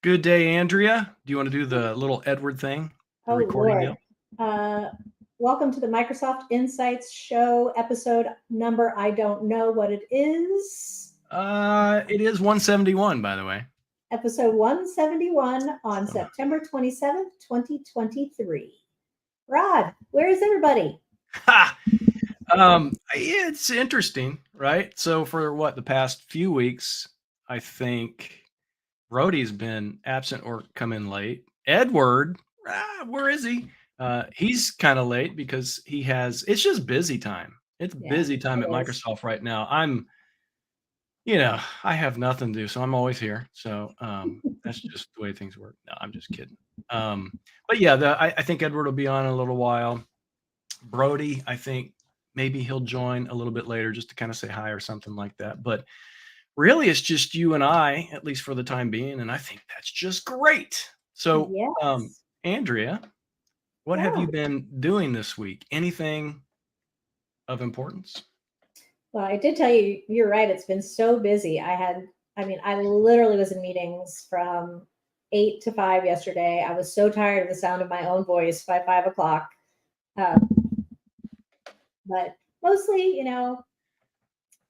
Good day, Andrea. Do you want to do the little Edward thing, the Oh, recording Lord. deal? Uh, Welcome to the Microsoft Insights Show, episode number. I don't know what it is. It is 171, by the way. Episode 171 on So, September 27th, 2023. Rod, where is everybody? ha! It's interesting, right? So for the past few weeks, I think Brody's been absent or come in late. Edward, where is he? He's kind of late because it's just busy time. It's Yeah, busy time at it is. Microsoft right now. I have nothing to do, so I'm always here. So that's just the way things work. No, I'm just kidding. Um, but yeah, I think Edward will be on in a little while. Brody, I think maybe he'll join a little bit later just to kind of say hi or something like that. But really, it's just you and I, at least for the time being, and I think that's just great. So, Yes. Andrea, what have Yeah. you been doing this week? Anything of importance? Well, I did tell you, you're right. It's been so busy. I literally was in meetings from 8 to 5 yesterday. I was so tired of the sound of my own voice by 5 o'clock. Um, but mostly,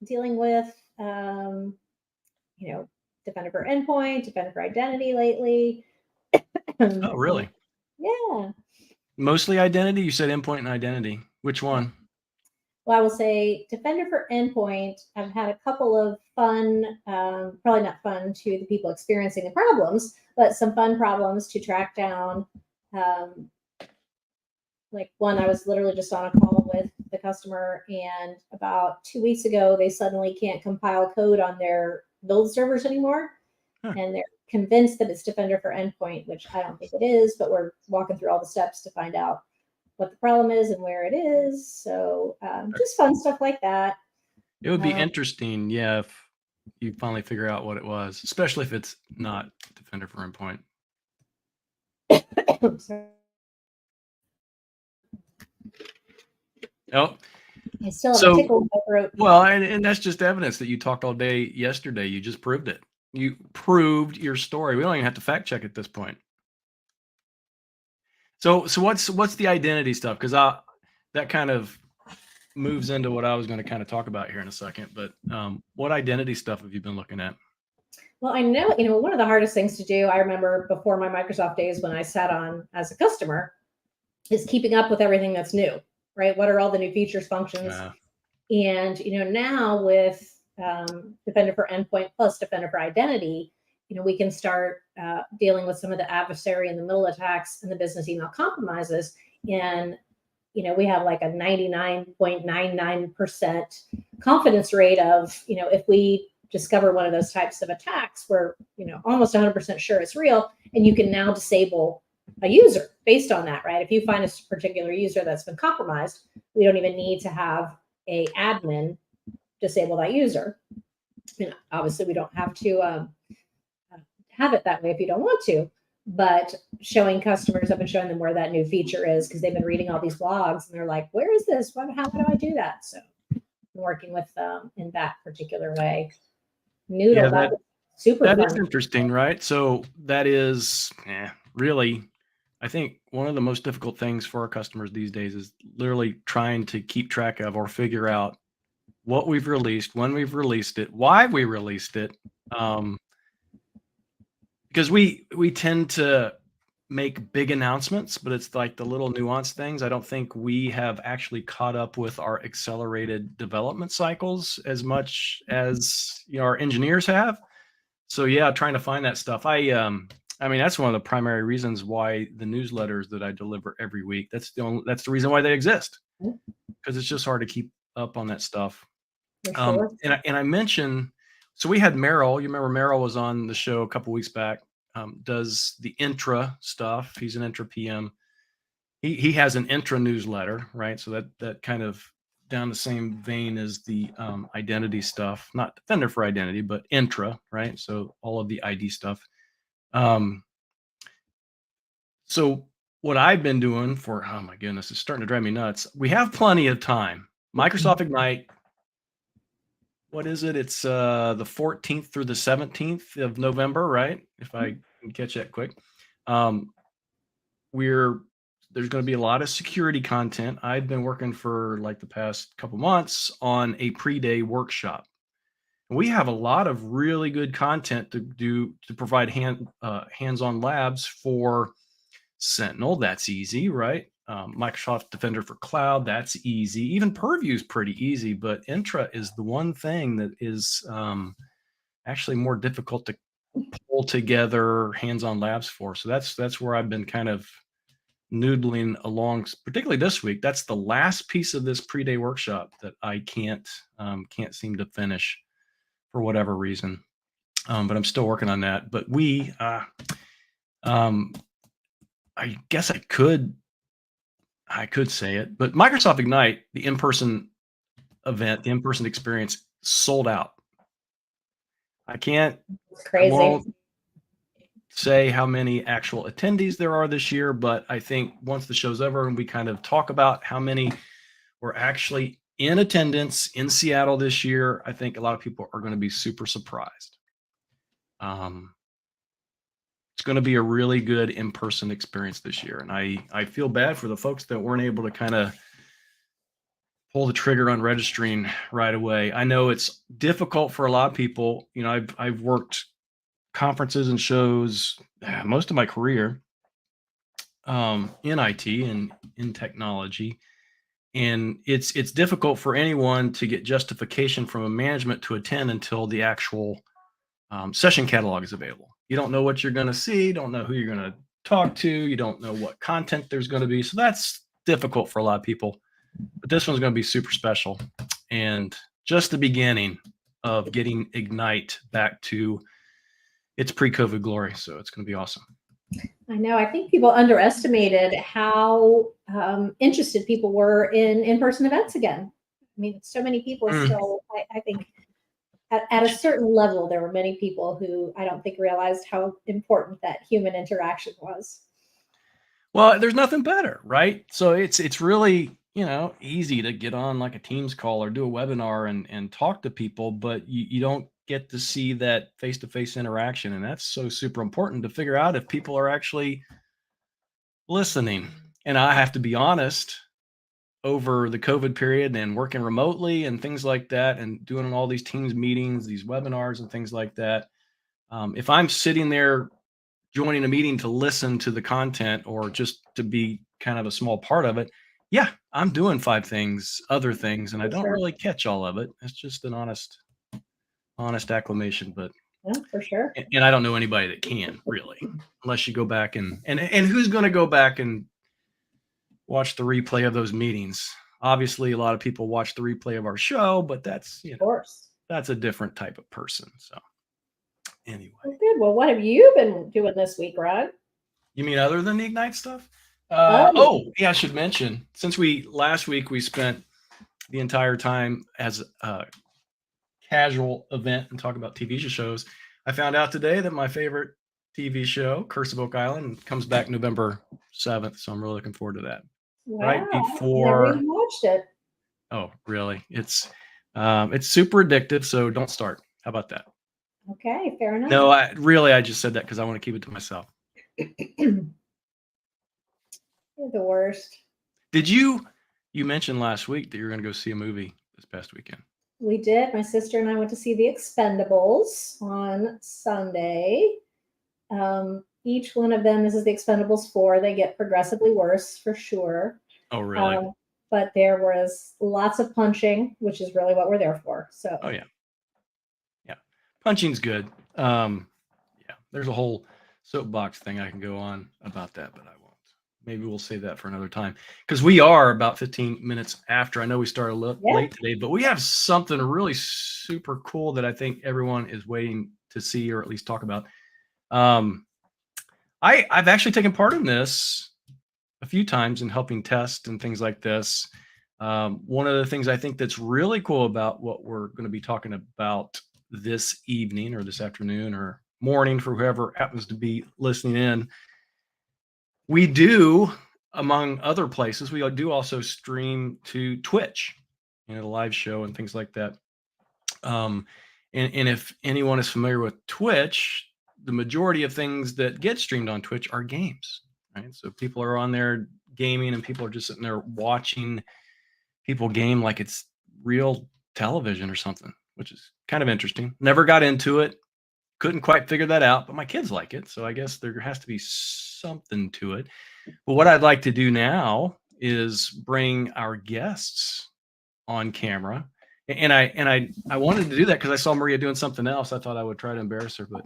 dealing with, um, you know, Defender for Endpoint, Defender for Identity lately. Oh, And really? yeah, Mostly identity? You said endpoint and identity. Which one? well, I will say Defender for Endpoint. I've had a couple of fun, probably not fun to the people experiencing the problems, but some fun problems to track down. Um, like one, I was literally just on a call with the customer, and about 2 weeks ago, they suddenly can't compile code on their build servers anymore. Huh. And they're convinced that it's Defender for Endpoint, which I don't think it is, but we're walking through all the steps to find out what the problem is and where it is. So just fun stuff like that. It would be Um, interesting, yeah, if you finally figure out what it was, especially if it's not Defender for Endpoint. Oh, I still have a so tickle in my throat. well, and that's just evidence that you talked all day yesterday. You just proved it. You proved your story. We don't even have to fact check at this point. So what's the identity stuff? Because that kind of moves into what I was going to kind of talk about here in a second. But what identity stuff have you been looking at? Well, I know, one of the hardest things to do, I remember before my Microsoft days when I sat on as a customer, is keeping up with everything that's new, right? What are all the new features, functions? And, now with Defender for Endpoint plus Defender for Identity, we can start dealing with some of the adversary and the middle attacks and the business email compromises. And, we have like a 99.99% confidence rate of, if we discover one of those types of attacks, we're, almost 100% sure it's real. And you can now disable a user based on that, right? If you find a particular user that's been compromised, we don't even need to have a admin disable that user. Obviously, we don't have to have it that way if you don't want to, but showing customers up and showing them where that new feature is, because they've been reading all these blogs and they're like, where is this? How do I do that? So I'm working with them in that particular way. Noodle, Yeah, that was super that is fun. interesting, right? So that is really, I think one of the most difficult things for our customers these days is literally trying to keep track of or figure out what we've released, when we've released it, why we released it. Because we tend to make big announcements, but it's like the little nuanced things. I don't think we have actually caught up with our accelerated development cycles as much as our engineers have. So yeah, trying to find that stuff. I mean, that's one of the primary reasons why the newsletters that I deliver every week, that's the reason why they exist, because it's just hard to keep up on that stuff. For sure. And I mentioned, so we had Merrill. You remember Merrill was on the show a couple weeks back. Does the intra stuff. He's an intra PM. He has an intra newsletter, right? So that kind of down the same vein as the identity stuff, not Defender for Identity, but intra, right? So all of the ID stuff. So what I've been doing for, oh my goodness, it's starting to drive me nuts. We have plenty of time. Microsoft Ignite, what is it? It's the 14th through the 17th of November, right? If I can catch that quick. Um, there's going to be a lot of security content. I've been working for like the past couple months on a pre-day workshop. We have a lot of really good content to provide hands-on labs for Sentinel. That's easy, right? Microsoft Defender for Cloud. That's easy. Even Purview is pretty easy, but Intra is the one thing that is actually more difficult to pull together hands-on labs for. So that's where I've been kind of noodling along, particularly this week. That's the last piece of this pre-day workshop that I can't seem to finish for whatever reason. But I'm still working on that. But um, I guess I could say it, but Microsoft Ignite, the in-person event, the in-person experience, sold out. It's I crazy. won't say how many actual attendees there are this year, but I think once the show's over and we kind of talk about how many were actually in attendance in Seattle this year, I think a lot of people are going to be super surprised. It's going to be a really good in-person experience this year, and I feel bad for the folks that weren't able to kind of pull the trigger on registering right away. I know it's difficult for a lot of people. You know, I've worked conferences and shows most of my career in IT and in technology, and it's difficult for anyone to get justification from a management to attend until the actual session catalog is available. You don't know what you're going to see, don't know who you're going to talk to, you don't know what content there's going to be. So that's difficult for a lot of people. But this one's going to be super special and just the beginning of getting Ignite back to its pre-COVID glory. So it's going to be awesome. I know. I think people underestimated how interested people were in in-person events again. I mean, so many people still, I think at a certain level, there were many people who I don't think realized how important that human interaction was. Well, there's nothing better, right? So it's really, easy to get on like a Teams call or do a webinar and talk to people, but you don't get to see that face-to-face interaction. And that's so super important to figure out if people are actually listening. And I have to be honest, over the COVID period and working remotely and things like that, and doing all these Teams meetings, these webinars and things like that, if I'm sitting there joining a meeting to listen to the content or just to be kind of a small part of it, yeah, I'm doing other things, and I don't really catch all of it. It's just an honest acclamation, but yeah, for sure. And I don't know anybody that can really, unless you go back and who's going to go back and watch the replay of those meetings. Obviously, a lot of people watch the replay of our show, but that's, of course, that's a different type of person. So anyway. Well, good. Well, what have you been doing this week, Rod? You mean other than the Ignite stuff? Yeah, I should mention, since last week we spent the entire time as a casual event and talk about TV shows, I found out today that my favorite TV show, Curse of Oak Island, comes back November 7th. So I'm really looking forward to that. Wow, right before. Never even watched it. Oh, really? It's super addictive. So don't start. How about that? Okay, fair enough. No, I just said that because I want to keep it to myself. You're the worst. Did you mentioned last week that you're going to go see a movie this past weekend? We did. My sister and I went to see The Expendables on Sunday. Each one of them, this is The Expendables 4. They get progressively worse for sure. Oh, really? But there was lots of punching, which is really what we're there for. So. Oh, yeah. Yeah. Punching's good. Yeah. There's a whole soapbox thing I can go on about that, but I won't. Maybe we'll save that for another time, because we are about 15 minutes after. I know we started late today, but we have something really super cool that I think everyone is waiting to see, or at least talk about. I've actually taken part in this a few times in helping test and things like this. One of the things I think that's really cool about what we're going to be talking about this evening or this afternoon or morning for whoever happens to be listening in, we do, among other places, we do also stream to Twitch, the live show and things like that. And if anyone is familiar with Twitch, the majority of things that get streamed on Twitch are games, right? So people are on there gaming, and people are just sitting there watching people game like it's real television or something, which is kind of interesting. Never got into it. Couldn't quite figure that out, but my kids like it. So I guess there has to be something to it. But what I'd like to do now is bring our guests on camera. And I wanted to do that because I saw Maria doing something else. I thought I would try to embarrass her. But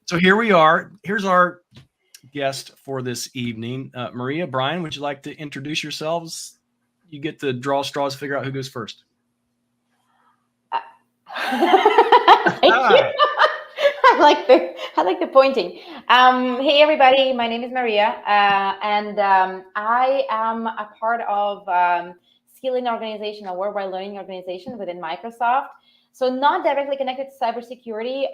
so here we are. Here's our guest for this evening. Maria, Brian, would you like to introduce yourselves? You get to draw straws, figure out who goes first. Thank you. I like the pointing. Hey everybody, my name is Maria, and I am a part of skilling organization, a worldwide learning organization within Microsoft. So not directly connected to cybersecurity,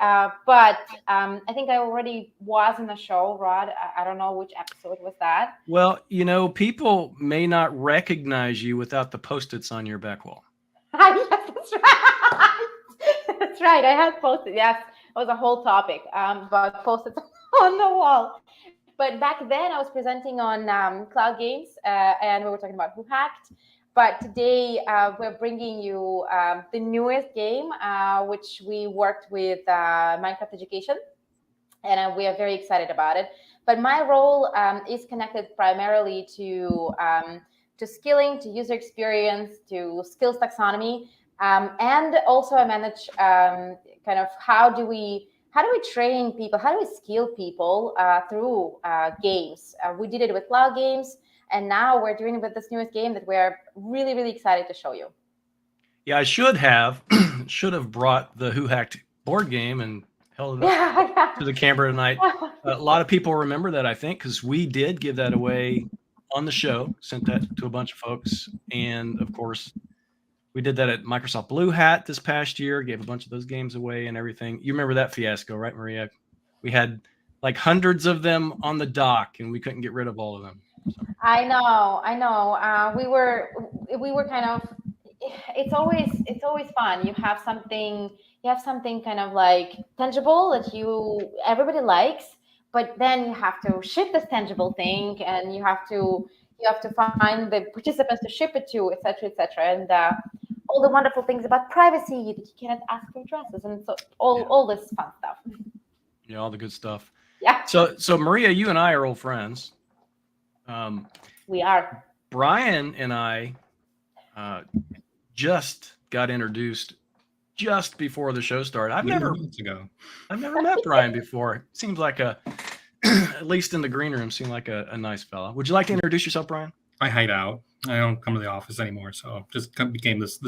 but I think I already was in the show, Rod. I don't know which episode was that. Well, you know, people may not recognize you without the Post-its on your back wall. Yes, that's right. That's right. I had Post-it. Yes, it was a whole topic about Post-its on the wall. But back then I was presenting on Cloud Games, and we were talking about Who Hacked. But today we're bringing you the newest game, which we worked with Minecraft Education, and we are very excited about it. But my role is connected primarily to skilling, to user experience, to skills taxonomy, and also I manage kind of how do we train people, how do we skill people through games. We did it with Cloud Games. And now we're doing it with this newest game that we're really, really excited to show you. Yeah, I should have brought the Who Hacked board game and held it up to the camera tonight. A lot of people remember that, I think, because we did give that away on the show, sent that to a bunch of folks. And of course, we did that at Microsoft Blue Hat this past year, gave a bunch of those games away and everything. You remember that fiasco, right, Maria? We had like hundreds of them on the dock, and we couldn't get rid of all of them. So. I know. We were kind of. It's always fun. You have something kind of like tangible that everybody likes, but then you have to ship this tangible thing, and you have to find the participants to ship it to, etc., and all the wonderful things about privacy that you cannot ask for addresses, and so all this fun stuff. Yeah, all the good stuff. Yeah. So Maria, you and I are old friends. We are. Brian and I just got introduced just before the show started. I've never met Brian before. Seems like at least in the green room, seemed like a nice fella. Would you like to introduce yourself, Brian? I hide out. I don't come to the office anymore, so just became this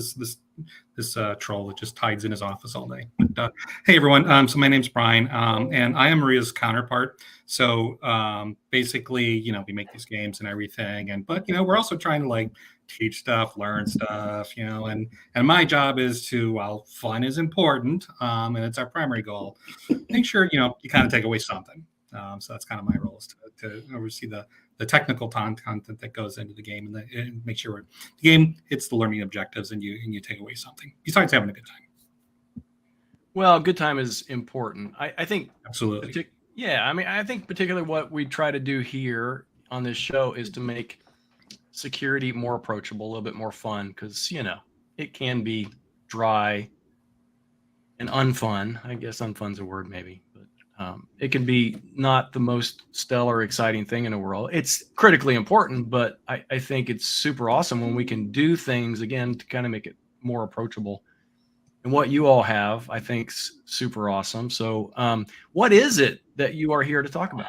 troll that just hides in his office all day. But, hey everyone, so my name's Brian, and I am Maria's counterpart. So basically, we make these games and everything, but we're also trying to like teach stuff, learn stuff, and my job is to, while fun is important, and it's our primary goal, make sure you kind of take away something. So that's kind of my role, is to oversee the technical content that goes into the game, and make sure the game hits the learning objectives, and you take away something besides having a good time. Well, good time is important. I think absolutely. I think particularly what we try to do here on this show is to make security more approachable, a little bit more fun, because it can be dry and unfun. I guess unfun's a word, maybe, but it can be not the most stellar, exciting thing in the world. It's critically important, but I think it's super awesome when we can do things again to kind of make it more approachable. And what you all have, I think, is super awesome. So what is it that you are here to talk about?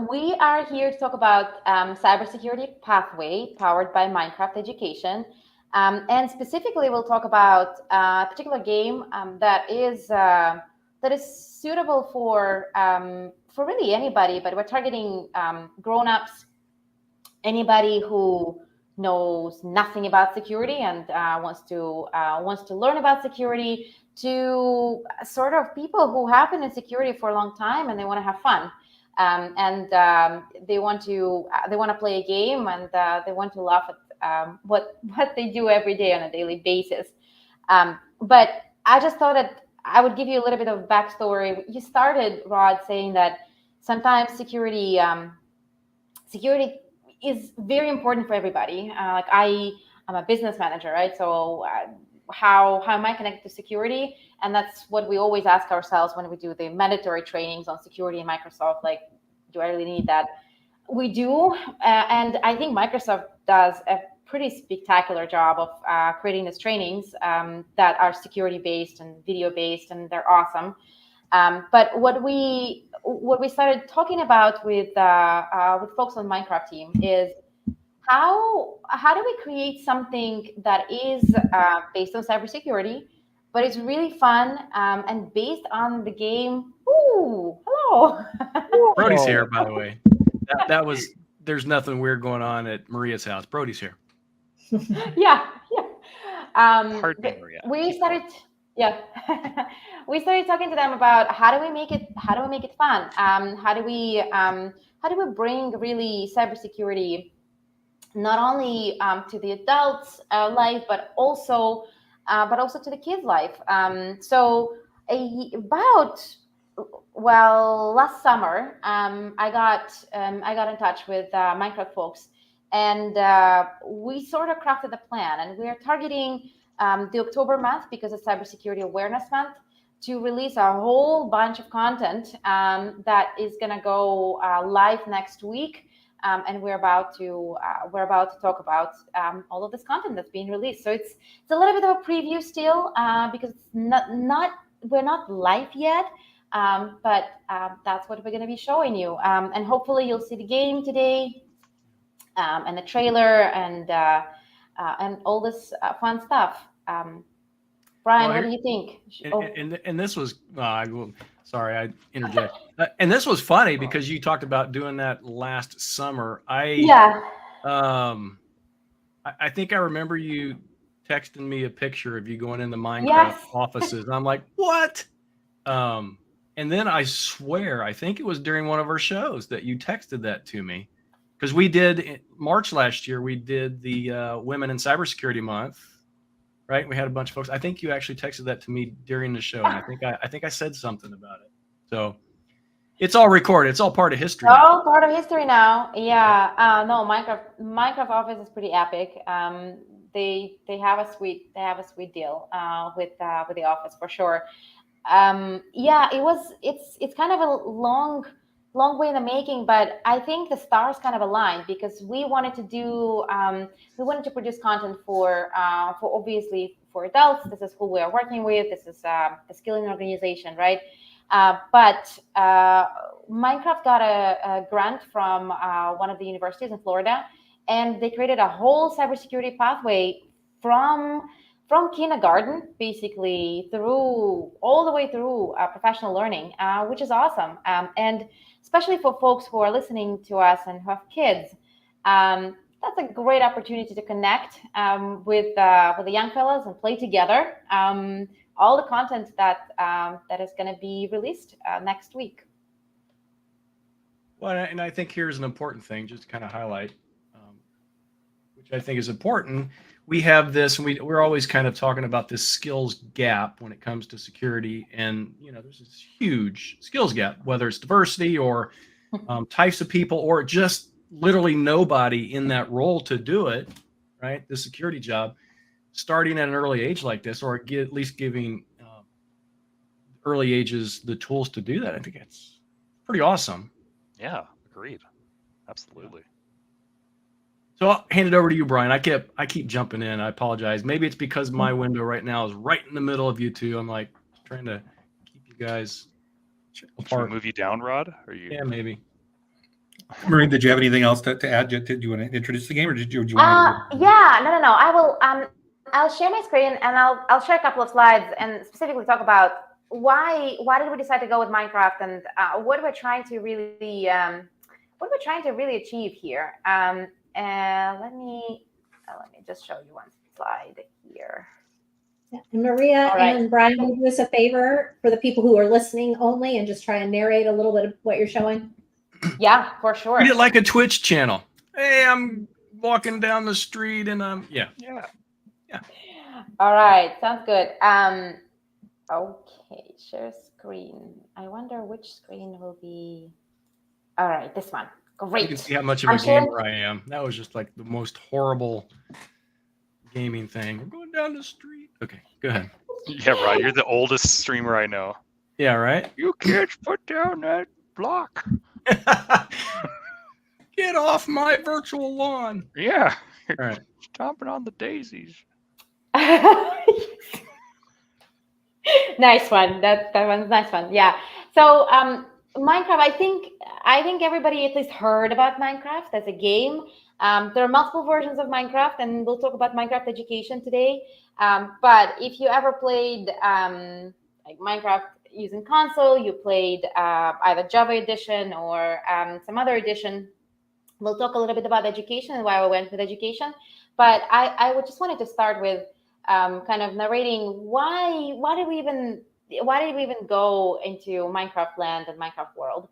We are here to talk about cybersecurity pathway powered by Minecraft Education. And specifically, we'll talk about a particular game that is suitable for really anybody, but we're targeting grown-ups, anybody who knows nothing about security and wants to learn about security, to sort of people who have been in security for a long time and they want to have fun, and they want to play a game, and they want to laugh at what they do every day on a daily basis. But I just thought that I would give you a little bit of backstory. You started, Rod, saying that sometimes security is very important for everybody. Like I'm a business manager, right? So how am I connected to security? And that's what we always ask ourselves when we do the mandatory trainings on security in Microsoft. Like, do I really need that? We do, and I think Microsoft does a pretty spectacular job of creating these trainings that are security based and video based, and they're awesome. But what we started talking about with folks on Minecraft team is how do we create something that is based on cybersecurity, but it's really fun and based on the game. Ooh, hello. Brody's here, by the way. That was. There's nothing weird going on at Maria's house. Brody's here. Yeah. Pardon me, Maria. We started. Yeah, we started talking to them about how do we make it fun? How do we bring really cybersecurity not only to the adults' life, but also to the kids' life. Last summer, I got in touch with Minecraft folks, and we sort of crafted a plan, and we are targeting the October month, because it's Cybersecurity Awareness Month, to release a whole bunch of content that is going to go live next week. And we're about to talk about all of this content that's being released. So it's a little bit of a preview still, because it's we're not live yet, but that's what we're going to be showing you. And hopefully you'll see the game today, and the trailer, and all this fun stuff. Brian, what do you think? And this was sorry, I interject. And this was funny because you talked about doing that last summer. I think I remember you texting me a picture of you going in the Minecraft offices. And I'm like, what? And then I swear, I think it was during one of our shows that you texted that to me, because we did in March last year. We did the Women in Cybersecurity Month. Right, we had a bunch of folks. I think you actually texted that to me during the show, and I think I said something about it. So it's all recorded. It's all part of history. All part of history now. Yeah. No, Minecraft Office is pretty epic. They have a sweet deal with the Office for sure. It's kind of a long way in the making, but I think the stars kind of aligned, because we wanted to produce content for obviously for adults. This is who we are working with. This is a skilling organization, right? But Minecraft got a grant from one of the universities in Florida, and they created a whole cybersecurity pathway from kindergarten, basically, all the way through professional learning, which is awesome. And especially for folks who are listening to us and who have kids, that's a great opportunity to connect with the young fellas and play together. All the content that is going to be released next week. Well, and I think here's an important thing, just to kind of highlight, which I think is important. We have this, and we're always kind of talking about this skills gap when it comes to security. And, there's this huge skills gap, whether it's diversity or types of people, or just literally nobody in that role to do it, right? The security job, starting at an early age like this, or at least giving early ages the tools to do that. I think it's pretty awesome. Yeah, agreed. Absolutely. So I'll hand it over to you, Brian. I keep jumping in. I apologize. Maybe it's because my window right now is right in the middle of you two. I'm like trying to keep you guys apart. Should we move you down, Rod? Or you? Yeah, maybe. Marie, did you have anything else to add? Do you want to introduce the game, or did you want to? Yeah, no. I will. I'll share my screen, and I'll share a couple of slides and specifically talk about why did we decide to go with Minecraft, and what we're trying to really achieve here. Let me just show you one slide here. Yeah. And Maria Right. and Brian, will you do us a favor for the people who are listening only, and just try and narrate a little bit of what you're showing? Yeah, for sure. Treat it like a Twitch channel. Hey, I'm walking down the street, and Yeah. All right, sounds good. Okay, share screen. I wonder which screen will be. All right, this one. Great. You can see how much of a gamer I am. That was just like the most horrible gaming thing. We're going down the street. Okay, go ahead. Yeah, Rod, you're the oldest streamer I know. Yeah, right? You kids put down that block. Get off my virtual lawn. Yeah. All right. Stomping on the daisies. Nice one. That one's a nice one. Yeah. So Minecraft, I think everybody at least heard about Minecraft as a game. There are multiple versions of Minecraft, and we'll talk about Minecraft education today. But if you ever played like Minecraft using console, you played either Java edition or some other edition. We'll talk a little bit about education and why we went with education. But I would just wanted to start with kind of narrating why did we even go into Minecraft land and Minecraft world.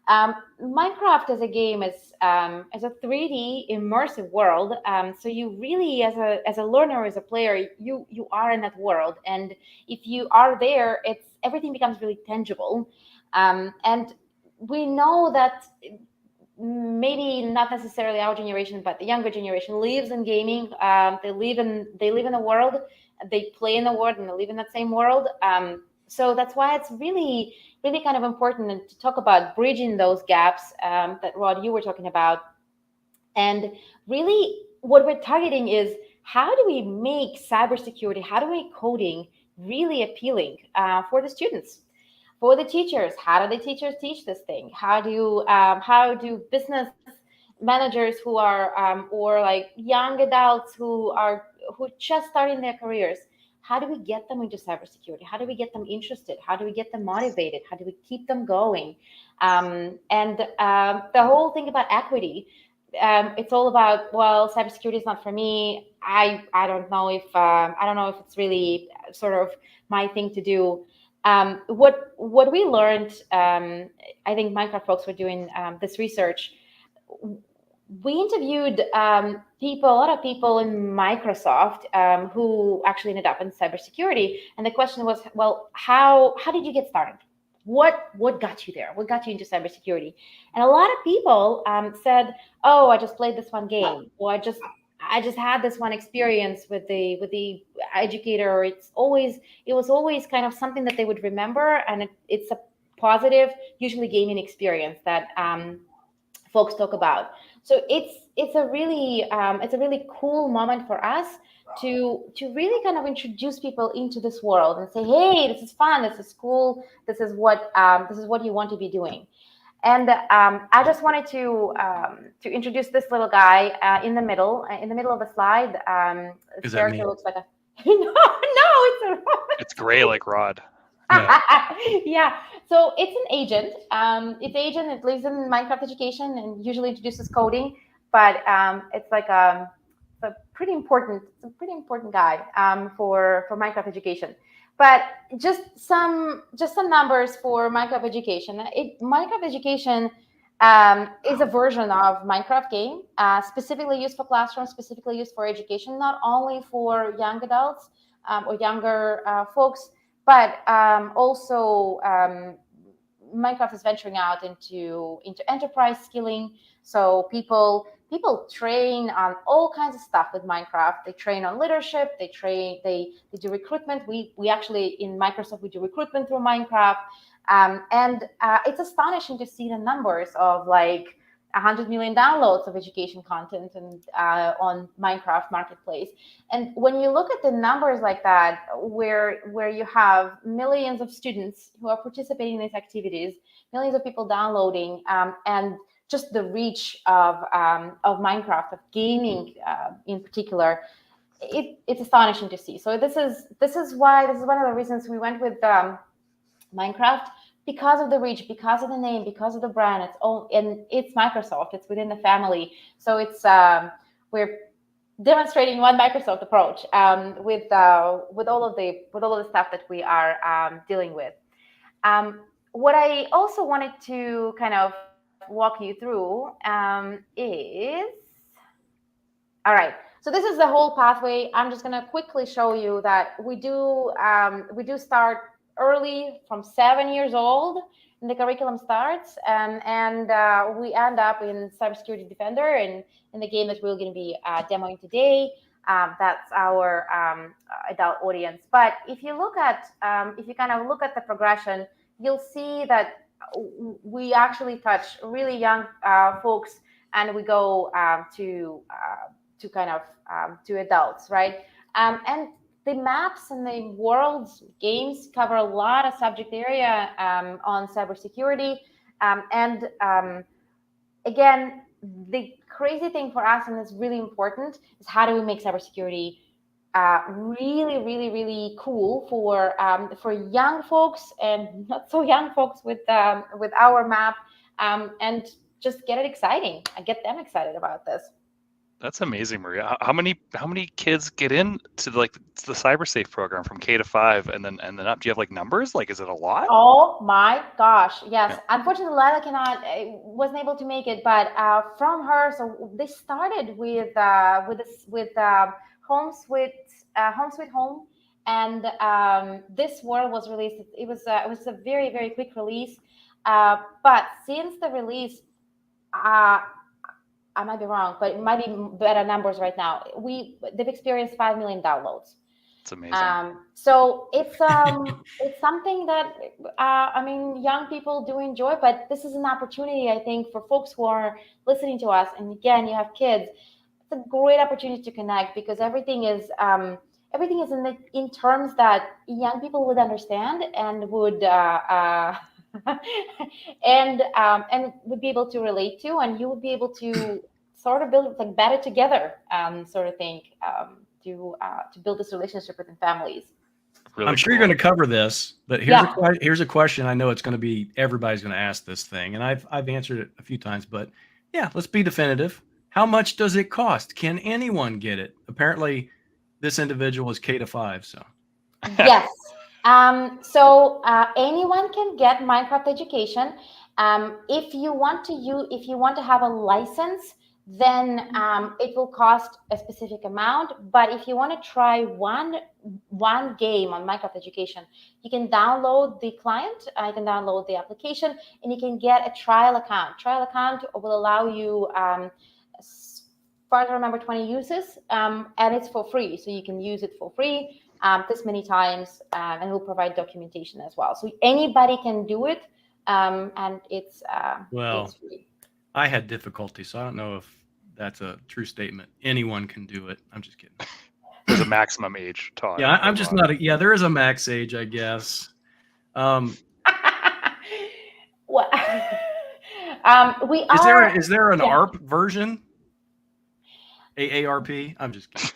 Minecraft as a game is as a 3D immersive world. So you really, as a learner, as a player, you are in that world, and if you are there, everything becomes really tangible. And we know that maybe not necessarily our generation, but the younger generation lives in gaming. They live in the world, they play in the world, and they live in that same world. So that's why it's really kind of important to talk about bridging those gaps that Rod, you were talking about. And really what we're targeting is how do we make cybersecurity, how do we make coding really appealing for the students? For the teachers, how do the teachers teach this thing? How do business managers who are or like young adults who just starting their careers, how do we get them into cybersecurity? How do we get them interested? How do we get them motivated? How do we keep them going? And the whole thing about equity, it's all about, well, cybersecurity is not for me. I don't know if it's really sort of my thing to do. What we learned, I think Minecraft folks were doing this research. We interviewed a lot of people in Microsoft who actually ended up in cybersecurity, and the question was, well, how did you get started? What got you there? What got you into cybersecurity? And a lot of people said, oh, I just played this one game, or I just had this one experience with the educator. It was always kind of something that they would remember, and it's a positive, usually gaming experience that folks talk about. So it's a really cool moment for us to really kind of introduce people into this world and say, hey, this is fun, this is cool, this is what you want to be doing. And I just wanted to introduce this little guy in the middle of the slide. His character looks like a it's gray like Rod. Yeah. So it's an agent. It lives in Minecraft education and usually introduces coding, but it's like a pretty important guy for Minecraft education. But just some numbers for Minecraft education. Minecraft education is a version of Minecraft game, specifically used for classrooms, specifically used for education, not only for young adults or younger folks, but also Minecraft is venturing out into enterprise skilling. So people train on all kinds of stuff with Minecraft. They train on leadership. They do recruitment. We actually in Microsoft we do recruitment through Minecraft, and it's astonishing to see the numbers of like 100 million downloads of education content and on Minecraft Marketplace. And when you look at the numbers like that, where you have millions of students who are participating in these activities, millions of people downloading, and just the reach of Minecraft, of gaming in particular, it's astonishing to see. So this is one of the reasons we went with Minecraft, because of the reach, because of the name, because of the brand. It's Microsoft. It's within the family. So it's we're demonstrating one Microsoft approach with all of the stuff that we are dealing with. What I also wanted to kind of walk you through is, all right. So this is the whole pathway. I'm just going to quickly show you that we do start early, from 7 years old, and the curriculum starts, and we end up in Cybersecurity Defender and in the game that we're going to be demoing today. That's our adult audience. But if you look at, if you kind of look at the progression, you'll see that we actually touch really young folks, and we go to kind of to adults, right? And the maps and the world's games cover a lot of subject area on cybersecurity. Again, the crazy thing for us, and it's really important, is how do we make cybersecurity really, really, really cool for young folks and not so young folks with our map, and just get it exciting and get them excited about this. That's amazing, Maria. How many kids get into the CyberSafe program from K to 5 and then up? Do you have like numbers? Like, is it a lot? Oh my gosh, yes. Yeah. Unfortunately, Laylah wasn't able to make it, but from her, so they started with Home Sweet Home, and this world was released. It was a very, very quick release, but since the release, I might be wrong, but it might be better numbers right now. They've experienced 5 million downloads. It's amazing. So it's something that I mean, young people do enjoy, but this is an opportunity, I think, for folks who are listening to us. And again, you have kids. It's a great opportunity to connect, because everything is in terms that young people would understand and would and would be able to relate to, and you would be able to sort of build like better together, sort of thing, to build this relationship within families. Really I'm sure cool. you're going to cover this, but here's a question. I know it's going to be, everybody's going to ask this thing, and I've answered it a few times, but yeah, let's be definitive. How much does it cost? Can anyone get it? Apparently, this individual is K to 5, so. Yes. So anyone can get Minecraft education. If you want to have a license, then it will cost a specific amount. But if you want to try one game on Minecraft education, you can download the client, you can download the application, and you can get a trial account. Trial account will allow you, as far as I remember, 20 uses, and it's for free. So you can use it for free this many times, and we'll provide documentation as well. So anybody can do it, and it's free. I had difficulty, so I don't know if that's a true statement. Anyone can do it. I'm just kidding. There's a maximum age, Todd. Yeah, I'm just not. There is a max age, I guess. Well, Is there an ARP version? AARP? I'm just kidding.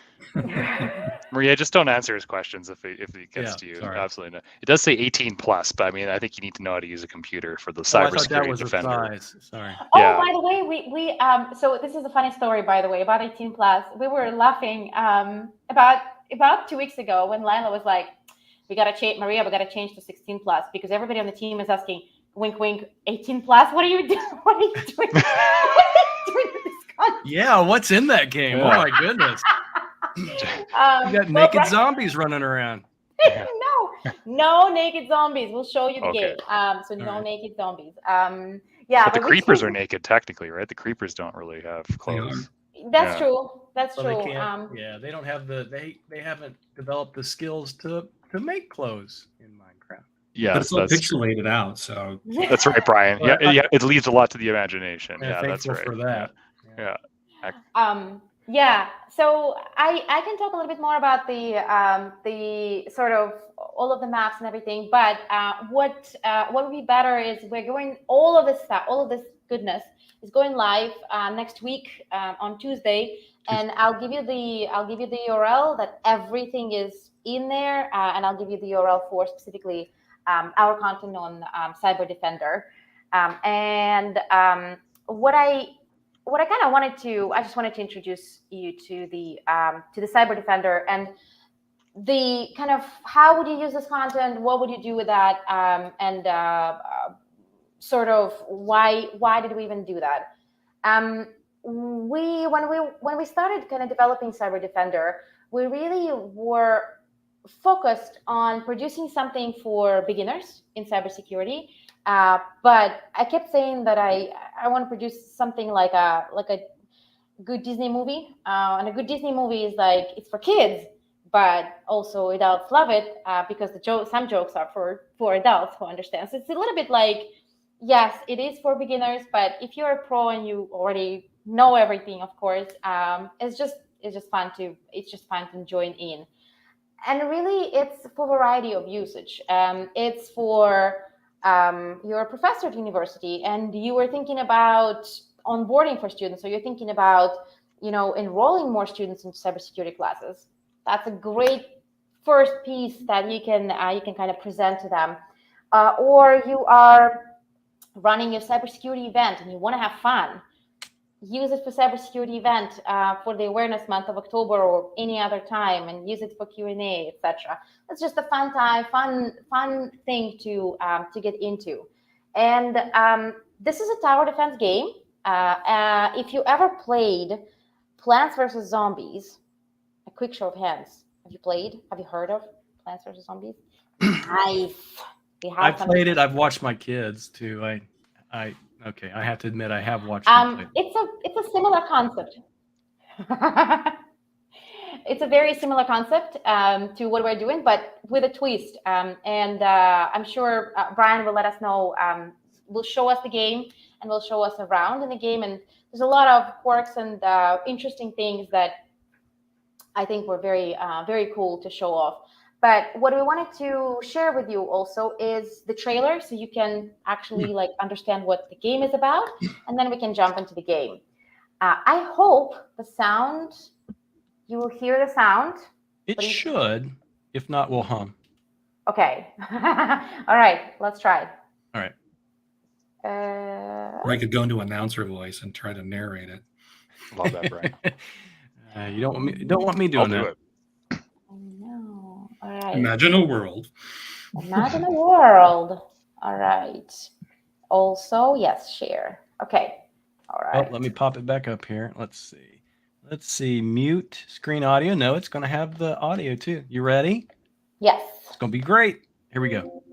Maria, just don't answer his questions if it gets to you. Sorry. Absolutely not. It does say 18 plus, but I mean, I think you need to know how to use a computer for the I thought that Cybersecurity was a Defender. size. Sorry. Oh, Yeah. by the way, we so this is a funny story, by the way, about 18 plus. We were laughing about 2 weeks ago when Laylah was like, Maria, we gotta change to 16 plus, because everybody on the team is asking, wink, wink, 18 plus. What are you doing? What are you doing? What are you doing with this content? Yeah, what's in that game? Yeah. Oh my goodness. You got naked zombies running around. No naked zombies. We'll show you the Okay. game. So no right. naked zombies. But the creepers are naked technically, right? The creepers don't really have clothes. That's Yeah. true. That's So true. they can't. They don't have they haven't developed the skills to make clothes in Minecraft. Yeah, But it's all that's pixelated out, so that's right, Brian. Well, Yeah, it leaves a lot to the imagination. Yeah, Yeah, that's thankful right. for that. Yeah. Yeah. So I can talk a little bit more about the sort of all of the maps and everything. But what would be better is we're going all of this goodness is going live next week on Tuesday, and I'll give you the URL that everything is in there, and I'll give you the URL for specifically our content on CyberDefender, and what I kind of I just wanted to introduce you to the CyberDefender and the kind of how would you use this content, what would you do with that, and sort of why did we even do that? When we started kind of developing CyberDefender, we really were focused on producing something for beginners in cybersecurity. But I kept saying that I want to produce something like a good Disney movie. And a good Disney movie is like, it's for kids, but also adults love it because some jokes are for adults who understand. So it's a little bit like, yes, it is for beginners, but if you're a pro and you already know everything, of course, it's just fun to join in. And really, it's for variety of usage. It's for you're a professor at university and you were thinking about onboarding for students, so you're thinking about enrolling more students into cybersecurity classes. That's a great first piece that you can kind of present to them. Or you are running a cybersecurity event and you want to have fun. Use it for cybersecurity event for the awareness month of October or any other time, and use it for Q&A, etc. It's just a fun time, fun thing to get into. And this is a tower defense game. If you ever played Plants vs. Zombies, a quick show of hands. Have you heard of Plants vs. Zombies? Nice. I've played it. I've watched my kids too. Okay, I have to admit I have watched them play. It's a similar concept. It's a very similar concept to what we're doing, but with a twist. And I'm sure Brian will let us know. Will show us the game and will show us around in the game. And there's a lot of quirks and interesting things that I think were very cool to show off. But what we wanted to share with you also is the trailer, so you can actually understand what the game is about, and then we can jump into the game. I hope you will hear the sound. It should. If not, we'll hum. Okay. All right, let's try. All right. Or I could go into announcer voice and try to narrate it. Love that, Brian. You don't want me doing I'll do that. it. No. All right. Imagine a world. Imagine a world. All right. Also, yes, share. Okay. All right. Oh, let me pop it back up here. Let's see. Mute screen audio. No, it's going to have the audio too. You ready? Yes. It's going to be great. Here we go.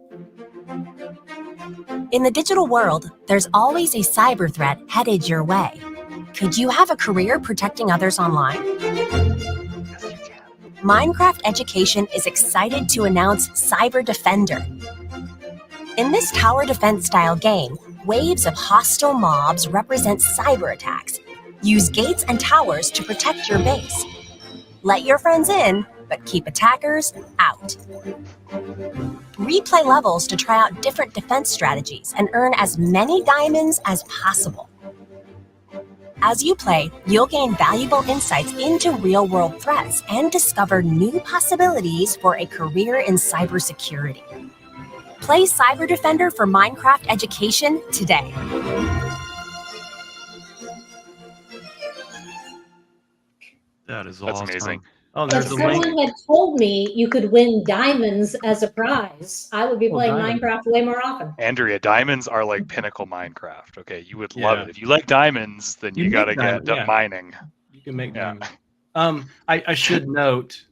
In the digital world, there's always a cyber threat headed your way. Could you have a career protecting others online? Minecraft Education is excited to announce CyberDefender. In this tower defense style game, waves of hostile mobs represent cyber attacks. Use gates and towers to protect your base. Let your friends in, but keep attackers out. Replay levels to try out different defense strategies and earn as many diamonds as possible. As you play, you'll gain valuable insights into real-world threats and discover new possibilities for a career in cybersecurity. Play CyberDefender for Minecraft Education today. That is That's awesome. amazing. Oh, If there's the link. someone had told me you could win diamonds as a prize, I would be playing diamond. Minecraft way more often. Andrea, diamonds are like pinnacle Minecraft. Okay, you would love Yeah. it. If you like diamonds, then You you got to make get diamond, yeah. mining. You can make Yeah. diamonds. I should note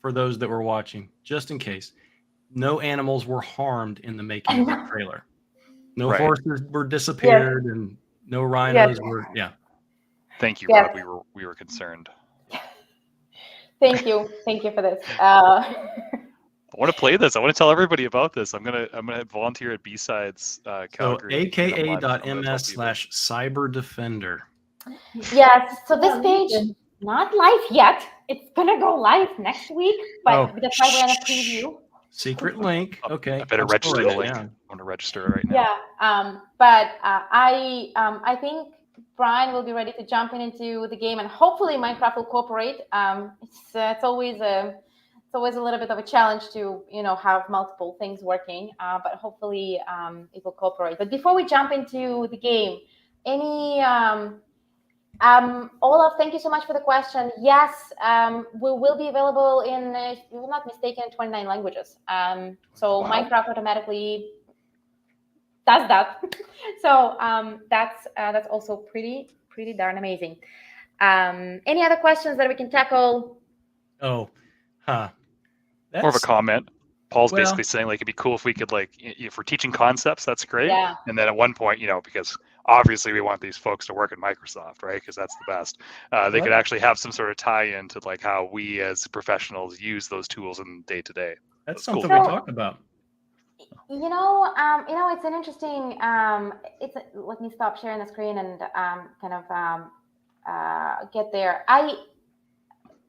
for those that were watching, just in case, no animals were harmed in the making of the trailer. No Right. horses were disappeared, and no rhinos were. Yeah. Thank you, Yes. Rob. We were concerned. Thank you for this. I want to play this. I want to tell everybody about this. I'm gonna volunteer at B-Sides So Calgary. and get a month. I'm gonna tell people. aka.ms/CyberDefender. Yes. So this page not live yet. It's gonna go live next week, but that's why we're in a preview. Secret link. Okay. I better I'll register write the it link. down. I want to register right now. Yeah. But I think Brian will be ready to jump into the game, and hopefully Minecraft will cooperate. It's always a little bit of a challenge to have multiple things working, but hopefully it will cooperate. But before we jump into the game, any Olaf, thank you so much for the question. Yes, we will be available in, if I'm not mistaken, 29 languages. So Wow. Minecraft automatically does that. So that's also pretty darn amazing. Any other questions that we can tackle? More of a That's comment. Paul's well, basically saying like it'd be cool if we could like if we're teaching concepts, that's great. Yeah. And then at one point, because obviously we want these folks to work at Microsoft, right? Because that's the best. They could What? actually have some sort of tie-in to like how we as professionals use those tools in day to day. That's That's cool. something we So- talked about. It's an interesting. Let me stop sharing the screen and get there.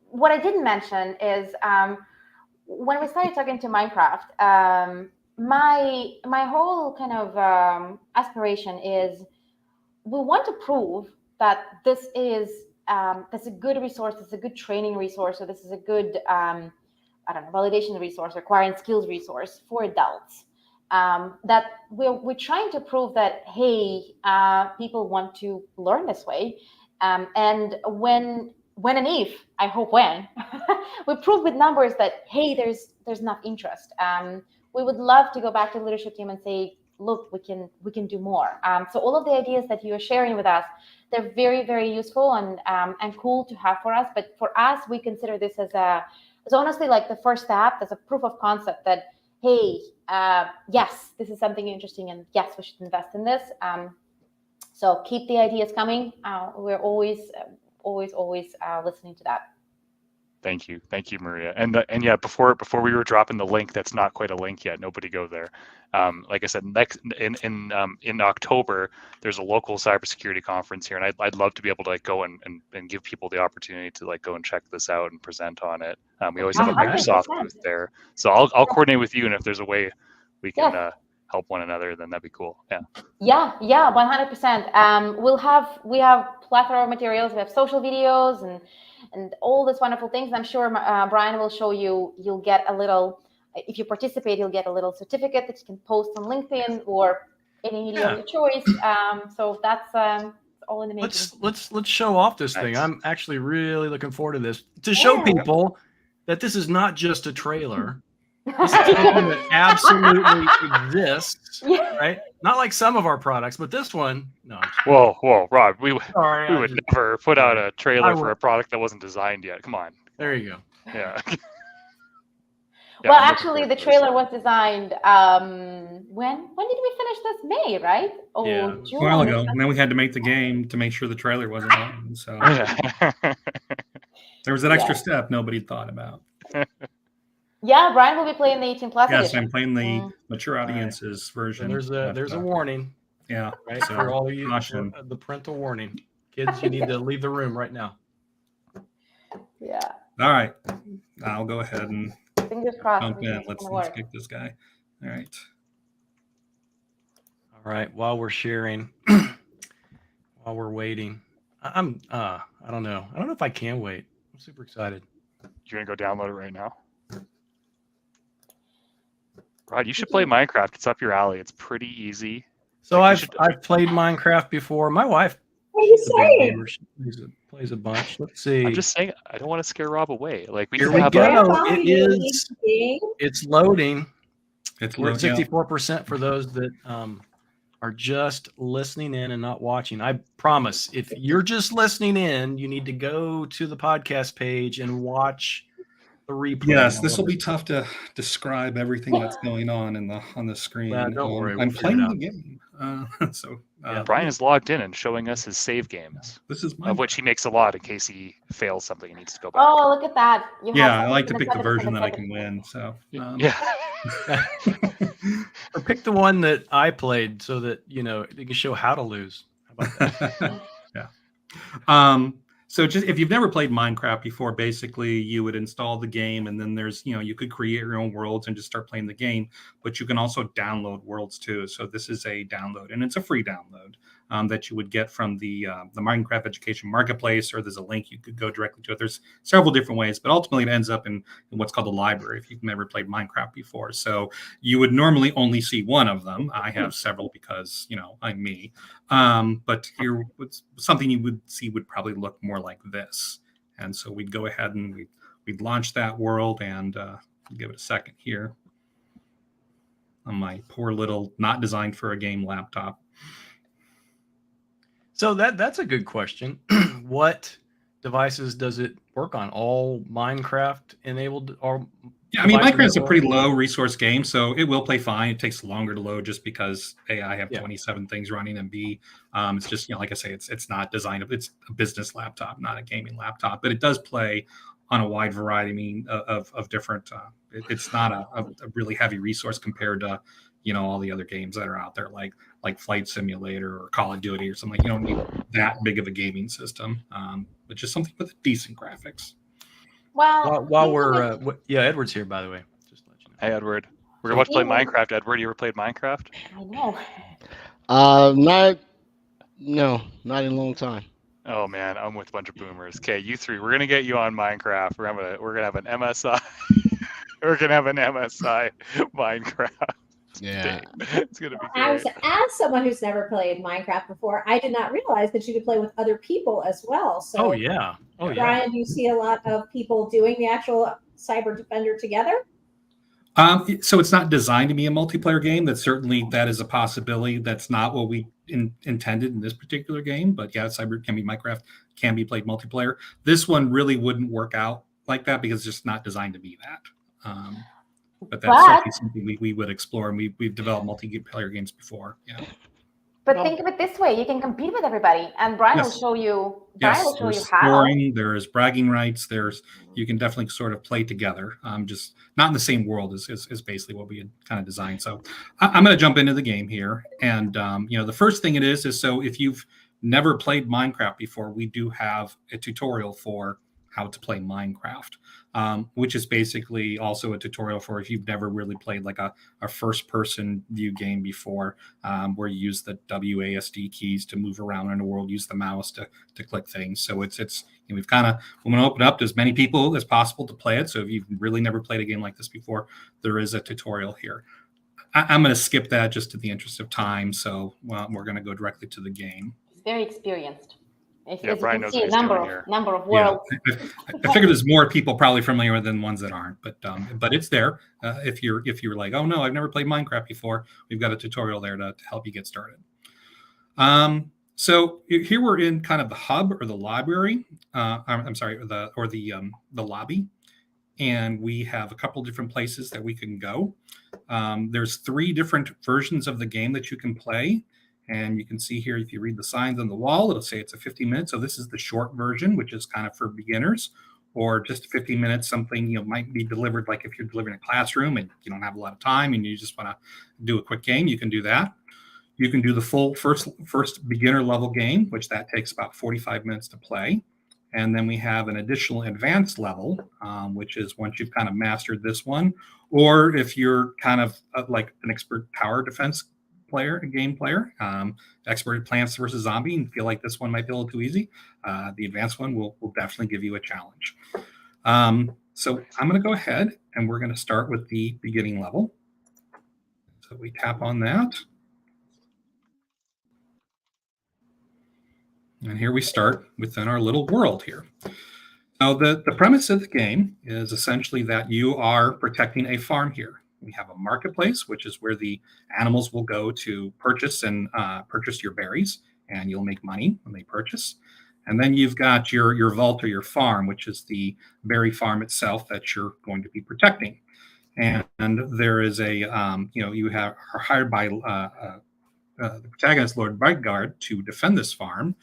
What I didn't mention is when we started talking to Minecraft, my whole kind of aspiration is we want to prove that this is that's a good resource, this is a good training resource, or this is a good validation resource, acquiring skills resource for adults. That we're trying to prove that hey, people want to learn this way, and when and if, I hope when, we prove with numbers that hey, there's enough interest. We would love to go back to the leadership team and say, look, we can do more. So all of the ideas that you are sharing with us, they're very, very useful and cool to have for us. But for us, we consider this as honestly like the first step, as a proof of concept that hey, yes, this is something interesting, and yes, we should invest in this. So keep the ideas coming. We're always listening to that. Thank you, Maria. And yeah, before we were dropping the link, that's not quite a link yet. Nobody go there. Like I said, next in October, there's a local cybersecurity conference here, and I'd love to be able to like go and give people the opportunity to like go and check this out and present on it. We always have a 100%. Microsoft booth there, so I'll coordinate with you, and if there's a way we can help one another, then that'd be cool. Yeah, 100%. We have plethora of materials. We have social videos and all these wonderful things. I'm sure Brian will show you. You'll get a little, if you participate, you'll get a little certificate that you can post on LinkedIn or any media of your choice. So that's all in the making. Let's show off this thing. Nice. I'm actually really looking forward to this, to show people that this is not just a trailer. This is something that absolutely exists, right? Not like some of our products, but this one, no. Whoa, Rob, we would Sorry, never put out a trailer for a product that wasn't designed yet. Come on. There you go. Yeah. Well, actually, the trailer was designed. When did we finish this? May, right? Oh, Yeah. June. A while ago, and then we had to make the game to make sure the trailer wasn't on. So there was that extra step nobody thought about. Yeah, Brian will be playing the 18 plus Yes, edition. I'm playing the mature audiences version. And there's a warning. Yeah, right, so for all of you. caution. The parental warning. Kids, you need to leave the room right now. Yeah. All right, I'll go ahead and Fingers crossed. jump in. Let's kick this guy. All right. All right. While we're sharing, while we're waiting, I don't know. I don't know if I can wait. I'm super excited. You're gonna go download it right now. Rod, you should play Minecraft. It's up your alley. It's pretty easy. So Like, I've played Minecraft before. My wife What are you is a big saying? gamer. She plays a bunch. Let's see. I'm just saying, I don't want to scare Rob away. Like Here could we have go. Grandpa, It you is. need It's loading. It's We're at yeah. 64% for those that are just listening in and not watching. I promise, if you're just listening in, you need to go to the podcast page and watch the replay. Yes, this will be tough to describe everything that's going on the screen. Well, don't worry, we'll I'm figure it playing out. the game. Brian is logged in and showing us his save games, This is my of which he makes a lot in case he fails something and needs to go back. Oh, look at that. You have I like to something pick the that's version that I better. can win. So Yeah. Or pick the one that I played so that you can show how to lose. How about that? yeah. So just if you've never played Minecraft before, basically you would install the game, and then there's you could create your own worlds and just start playing the game. But you can also download worlds too. So this is a download, and it's a free download that you would get from the Minecraft Education Marketplace, or there's a link you could go directly to it. There's several different ways, but ultimately it ends up in what's called a library if you've never played Minecraft before. So you would normally only see one of them. I have several because I'm me. But here, something you would see would probably look more like this. And so we'd go ahead and we'd launch that world, and give it a second here on my poor little not designed for a game laptop. So that's a good question. What devices does it work on? All Minecraft enabled or Yeah, I mean, Device Minecraft's a control. pretty low resource game, so it will play fine. It takes longer to load just because A, I have Yeah. 27 things running, and B, it's just, like I say, it's not designed. It's a business laptop, not a gaming laptop, but it does play on a wide variety. I mean, of different. It's not a really heavy resource compared to all the other games that are out there, like Flight Simulator or Call of Duty or something. You don't need that big of a gaming system, but just something with decent graphics. Well, While we're Edward's here, by the way. Just to let you know. Hey, Edward. We're about to play Minecraft. Edward, you ever played Minecraft? I know. Not in a long time. Oh man, I'm with a bunch of boomers. Okay, you three, we're gonna get you on Minecraft. We're gonna have an MSI. We're gonna have an MSI Minecraft. Yeah. It's gonna be great. As someone who's never played Minecraft before, I did not realize that you could play with other people as well. So, Oh yeah. Brian, do you see a lot of people doing the actual CyberDefender together? So it's not designed to be a multiplayer game. That is a possibility. That's not what we intended in this particular game. But yeah, Minecraft can be played multiplayer. This one really wouldn't work out like that because it's just not designed to be that. But that's certainly something we would explore, and we've developed multiplayer games before. Yeah. But think of it this way: you can compete with everybody, and Brian will show you. Brian will show you how. Scoring, there's bragging rights. You can definitely sort of play together. Just not in the same world is basically what we had kind of designed. So I'm going to jump into the game here, and the first thing it is so if you've never played Minecraft before, we do have a tutorial for how to play Minecraft, which is basically also a tutorial for if you've never really played like a first-person view game before, where you use the WASD keys to move around in the world, use the mouse to click things. So we're going to open up to as many people as possible to play it. So if you've really never played a game like this before, there is a tutorial here. I'm going to skip that just in the interest of time. So we're going to go directly to the game. He's very experienced. Brian knows what he's number doing here. Number of worlds. Yeah. I figure there's more people probably familiar than ones that aren't, but it's there. If you're like, oh no, I've never played Minecraft before, we've got a tutorial there to help you get started. So here we're in kind of the hub or the library. The lobby, and we have a couple different places that we can go. There's 3 different versions of the game that you can play. And you can see here, if you read the signs on the wall, it'll say it's a 50 minutes. So this is the short version, which is kind of for beginners, or just 50 minutes, something might be delivered, like if you're delivering a classroom and you don't have a lot of time and you just want to do a quick game, you can do that. You can do the full first beginner level game, which that takes about 45 minutes to play. And then we have an additional advanced level, which is once you've kind of mastered this one, or if you're kind of like an expert tower defense game player, expert at Plants vs. Zombie, and feel like this one might be a little too easy, the advanced one will definitely give you a challenge. So I'm going to go ahead and we're going to start with the beginning level. So we tap on that. And here we start within our little world here. Now, the premise of the game is essentially that you are protecting a farm here. We have a marketplace, which is where the animals will go to purchase your berries, and you'll make money when they purchase. And then you've got your vault or your farm, which is the berry farm itself that you're going to be protecting. And there is you are hired by the protagonist, Lord Brightguard, to defend this farm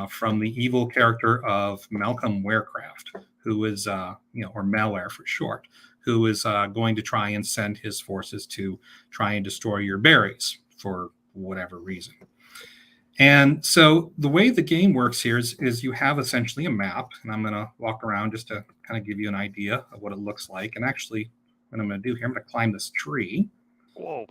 from the evil character of Malcolm Warecraft, who is, or Malware for short, who is going to try and send his forces to try and destroy your berries for whatever reason. And so the way the game works here is you have essentially a map, and I'm going to walk around just to kind of give you an idea of what it looks like. And actually, what I'm going to do here, I'm going to climb this tree. Whoa.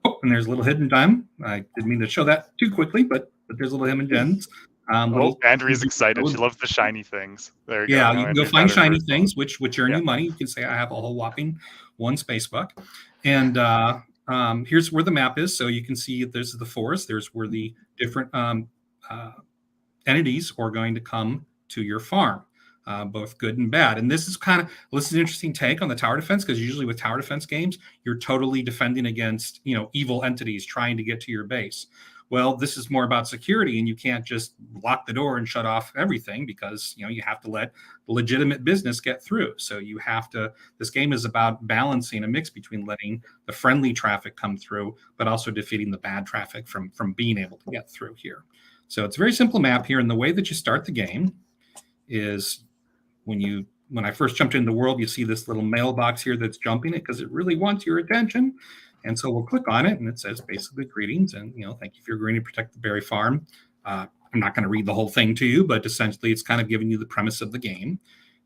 Oh, and there's a little hidden gem. I didn't mean to show that too quickly, but there's little hidden gems. Andrea's excited. She loves the shiny things. There you go. Yeah, you can go find shiny things, which earn you money. You can say, I have a whole whopping 1 space buck. And here's where the map is. So you can see there's the forest. There's where the different entities are going to come to your farm, both good and bad. And this is an interesting take on the tower defense, because usually with tower defense games, you're totally defending against evil entities trying to get to your base. Well, this is more about security, and you can't just lock the door and shut off everything, because you have to let the legitimate business get through. So you have to. This game is about balancing a mix between letting the friendly traffic come through, but also defeating the bad traffic from being able to get through here. So it's a very simple map here, and the way that you start the game is when I first jumped into the world, you see this little mailbox here that's jumping it because it really wants your attention. And so we'll click on it, and it says basically greetings, and thank you for agreeing to protect the berry farm. I'm not going to read the whole thing to you, but essentially it's kind of giving you the premise of the game.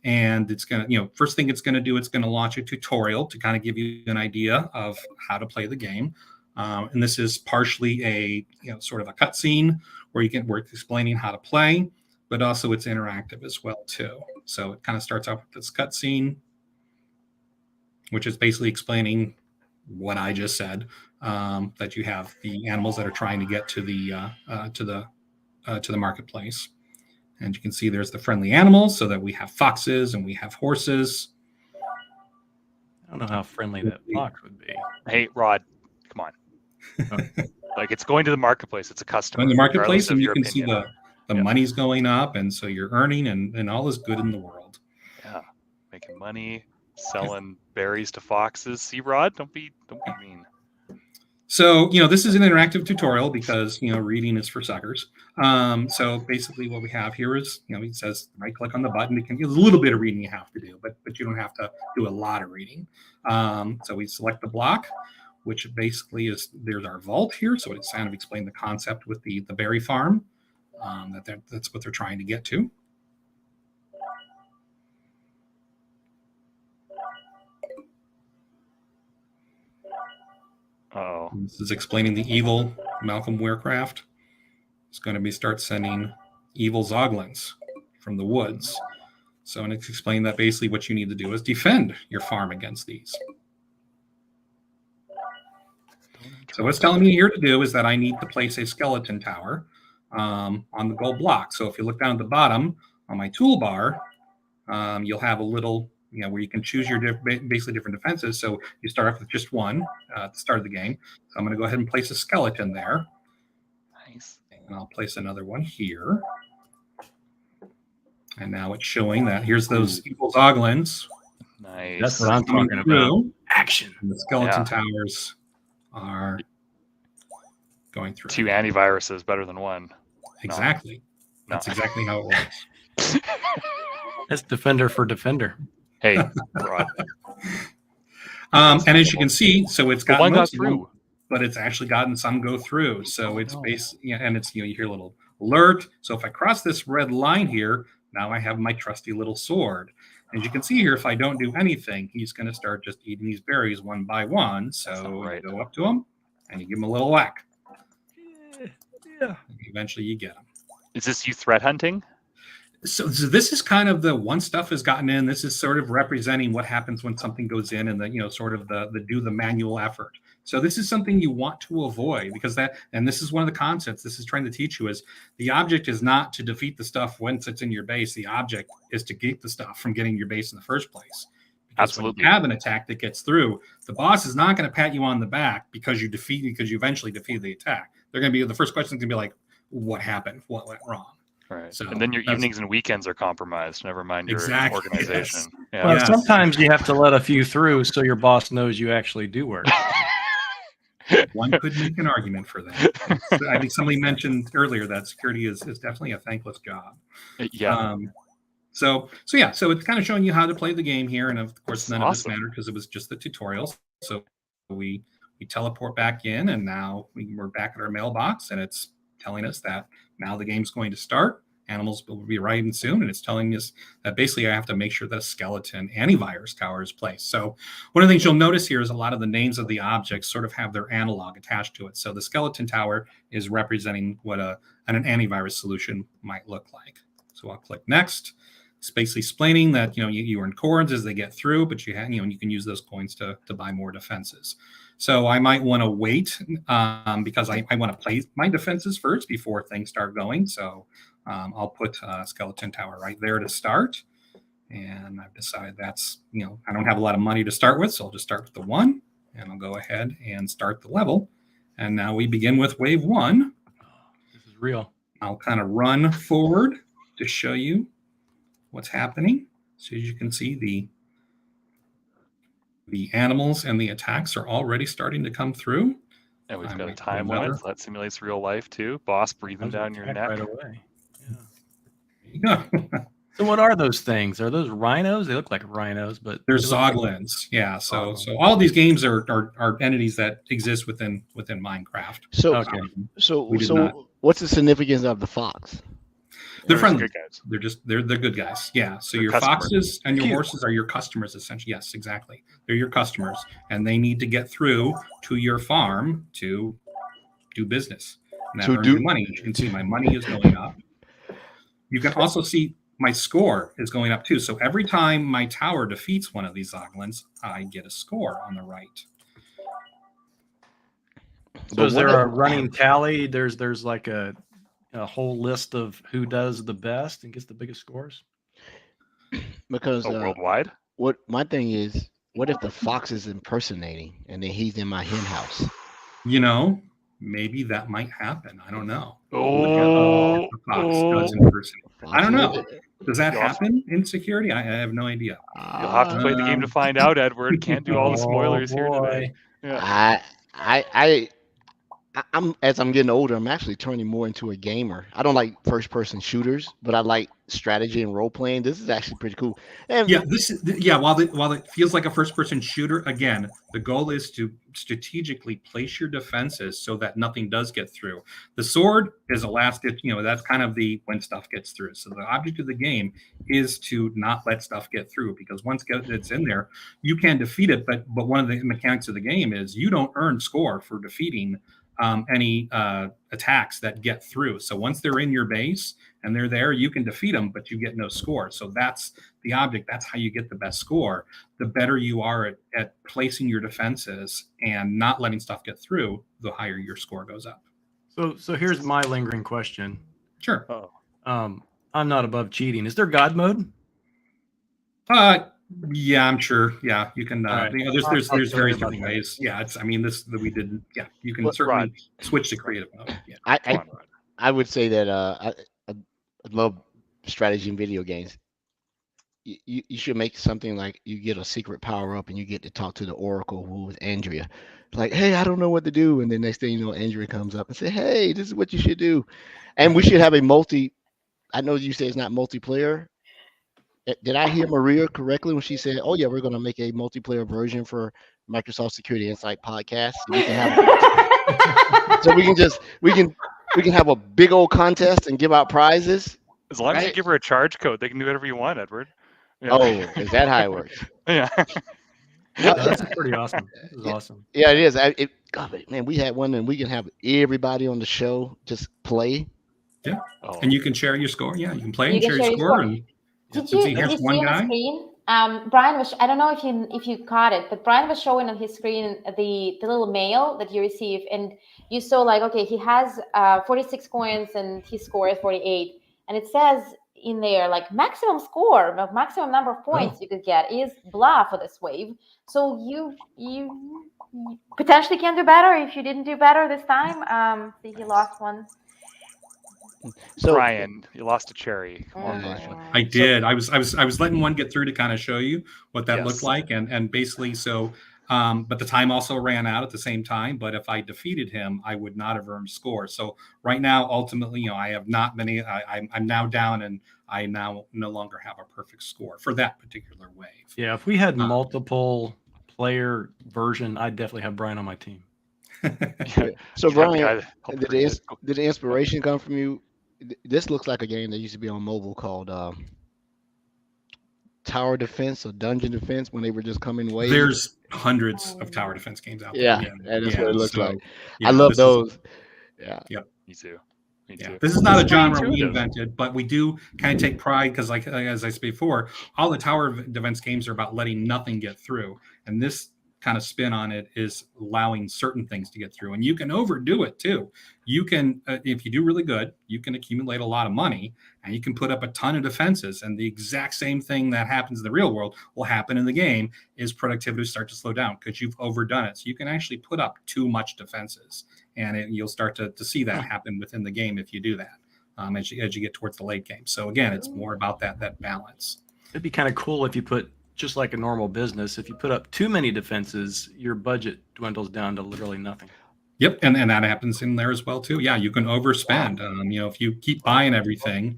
And it's going to, first thing it's going to do, it's going to launch a tutorial to kind of give you an idea of how to play the game. And this is partially a sort of a cutscene where we're explaining how to play, but also it's interactive as well too. So it kind of starts off with this cutscene, which is basically explaining what I just said, that you have the animals that are trying to get to the marketplace. And you can see there's the friendly animals, so that we have foxes and we have horses. I don't know how friendly that fox would be. Hey, Rod, come on. Like, it's going to the marketplace. It's a customer. In the marketplace, and you can opinion. see the money's going up, and so you're earning, and all is good in the world. Yeah, making money, selling berries to foxes. See, Rod, don't be mean. So, this is an interactive tutorial because, reading is for suckers. So basically what we have here is, it says right click on the button. There's a little bit of reading you have to do, but you don't have to do a lot of reading. So we select the block, which basically there's our vault here. So it's kind of explained the concept with the berry farm, that's what they're trying to get to. Uh-oh. This is explaining the evil Malcolm Weircraft. It's going to start sending evil zoglins from the woods. So, and it's explaining that basically what you need to do is defend your farm against these. So what's telling me here to do is that I need to place a skeleton tower on the gold block. So if you look down at the bottom on my toolbar, you'll have a little where you can choose your basically different defenses. So you start off with just one at the start of the game. So I'm going to go ahead and place a skeleton there. Nice. And I'll place another one here. And now it's showing that here's those evil zoglins. Nice. That's what I'm talking about. Action. And the skeleton towers are going through. 2 antiviruses better than 1. Exactly. No. That's exactly how it works. That's Defender for Defender. Hey, Rod. And as you can see, so it's got one got most of them, through, but it's actually gotten some go through. So it's basically, and it's, you hear a little alert. So if I cross this red line here, now I have my trusty little sword. As you can see here, if I don't do anything, he's going to start just eating these berries one by one. So you go up to him and you give him a little whack. Yeah. Eventually you get him. Is this you threat hunting? So this is kind of the once stuff has gotten in. This is sort of representing what happens when something goes in, and the sort of the do the manual effort. So this is something you want to avoid, because and this is one of the concepts this is trying to teach you is the object is not to defeat the stuff once it's in your base. The object is to keep the stuff from getting your base in the first place. Because Absolutely. when you have an attack that gets through, the boss is not going to pat you on the back because you eventually defeated the attack. They're going to be the first question is going to be like, what happened? What went wrong? Right. So and then your evenings and weekends are compromised. Never mind your organization. Yes. Yeah. Well, sometimes you have to let a few through so your boss knows you actually do work. One could make an argument for that. I think somebody mentioned earlier that security is definitely a thankless job. Yeah. So it's kind of showing you how to play the game here, and of course none of this awesome. mattered because it was just the tutorials. So we teleport back in, and now we're back at our mailbox, and it's telling us that now the game's going to start. Animals will be arriving soon, and it's telling us that basically I have to make sure that a skeleton antivirus tower is placed. So one of the things you'll notice here is a lot of the names of the objects sort of have their analog attached to it. So the skeleton tower is representing what an antivirus solution might look like. So I'll click next. It's basically explaining that you earn coins as they get through, but you can use those coins to buy more defenses. So I might want to wait because I want to play my defenses first before things start going. So I'll put a skeleton tower right there to start. And I've decided that's, I don't have a lot of money to start with, so I'll just start with the 1. And I'll go ahead and start the level. And now we begin with wave 1. real. I'll kind of run forward to show you what's happening. So as you can see, the animals and the attacks are already starting to come through. And we've I'm got a waiting for time another. limit, so that simulates real life too. Boss breathing down your neck. Right away. Yeah. There you go. So what are those things? Are those rhinos? They look like rhinos, but They're they look like- zoglins. Yeah. So Zoglins. all of these games are entities that exist within Minecraft. So, Okay. so, We did so, not. what's the significance of the fox? They're They're friendly. good guys. They're good guys. Yeah. So They're your customers. foxes and your Cute. horses are your customers, essentially. Yes, exactly. They're your customers, and they need to get through to your farm to do business. And that To earns do- you money. You can see my money is going up. You can also see my score is going up too. So every time my tower defeats one of these zoglins, I get a score on the right. So is But there what a if- running tally? There's like a whole list of who does the best and gets the biggest scores. Because Worldwide? what my thing is, what if the fox is impersonating and then he's in my hen house? You know, maybe that might happen. I don't know. Oh, If the fox does impersonate. I don't know. Foxes- Does that You'll have- happen in security? I have no idea. You'll have to play the game to find out, Edward. Can't do all the spoilers here today. Yeah. I'm as I'm getting older, I'm actually turning more into a gamer. I don't like first person shooters, but I like strategy and role playing. This is actually pretty cool. And Yeah, while it feels like a first person shooter, again, the goal is to strategically place your defenses so that nothing does get through. The sword is a last ditch, that's kind of the when stuff gets through. So the object of the game is to not let stuff get through, because once it's in there, you can defeat it. But one of the mechanics of the game is you don't earn score for defeating any attacks that get through. So once they're in your base and they're there, you can defeat them, but you get no score. So that's the object. That's how you get the best score. The better you are at placing your defenses and not letting stuff get through, the higher your score goes up. So here's my lingering question. Sure. Oh. I'm not above cheating. Is there God mode? Yeah, I'm sure. Yeah, you can. All right. There's I'll various tell you different about that. ways. Yeah, it's. I mean, this that we did. Yeah, you can Well, certainly Rod. switch to creative mode. Yeah. I Come on, Rod. I would say that I love strategy in video games. You should make something like you get a secret power up and you get to talk to the Oracle, who is Andrea. Like, hey, I don't know what to do, and then next thing you know, Andrea comes up and say, hey, this is what you should do. And we should have a I know you say it's not multiplayer. Did I hear Maria correctly when she said, "Oh yeah, we're going to make a multiplayer version for Microsoft Security Insight podcast, so we can have, so we can have a big old contest and give out prizes." As long as you Right. give her a charge code, they can do whatever you want, Edward. Yeah. Oh, is that how it works? Yeah. That's pretty awesome. This is awesome. Yeah, it is. God, man, we had one, and we can have everybody on the show just play. Oh. And you can share your score. Yeah, you can play You and can share your share your score. score. And Did see, you here's see one on the guy. screen? Brian was. I don't know if you caught it, but Brian was showing on his screen the little mail that you receive, and you saw like, okay, he has 46 coins and his score is 48, and it says in there like maximum score, maximum number of points you could get is blah for this wave. So you potentially can do better if you didn't do better this time. See, he lost one. So Brian, you lost a cherry. Come on, Brian. I did. I was letting one get through to kind of show you what that looked Yes. like, and basically so. But the time also ran out at the same time. But if I defeated him, I would not have earned score. So right now, ultimately, I have not been. I'm now down, and I now no longer have a perfect score for that particular wave. Yeah, if we had multiple player version, I'd definitely have Brian on my team. So Brian, I hope did the inspiration come from you? This looks like a game that used to be on mobile called Tower Defense or Dungeon Defense when they were just coming waves. There's hundreds of tower defense games out there. Yeah, that's what it looks so, like. yeah, I love this is- those. Yeah. Me too. Me Yeah, too. this is not a It's pretty genre we intuitive. invented, but we do kind of take pride because, like as I said before, all the tower defense games are about letting nothing get through, and this kind of spin on it is allowing certain things to get through, and you can overdo it too. You can, if you do really good, you can accumulate a lot of money, and you can put up a ton of defenses, and the exact same thing that happens in the real world will happen in the game, is productivity start to slow down because you've overdone it. So you can actually put up too much defenses, and you'll start to see that happen within the game if you do that, as you get towards the late game. So again, it's more about that balance. It'd be kind of cool if you put, just like a normal business, if you put up too many defenses, your budget dwindles down to literally nothing. Yep, and that happens in there as well too. Yeah, you can overspend. If you keep buying everything,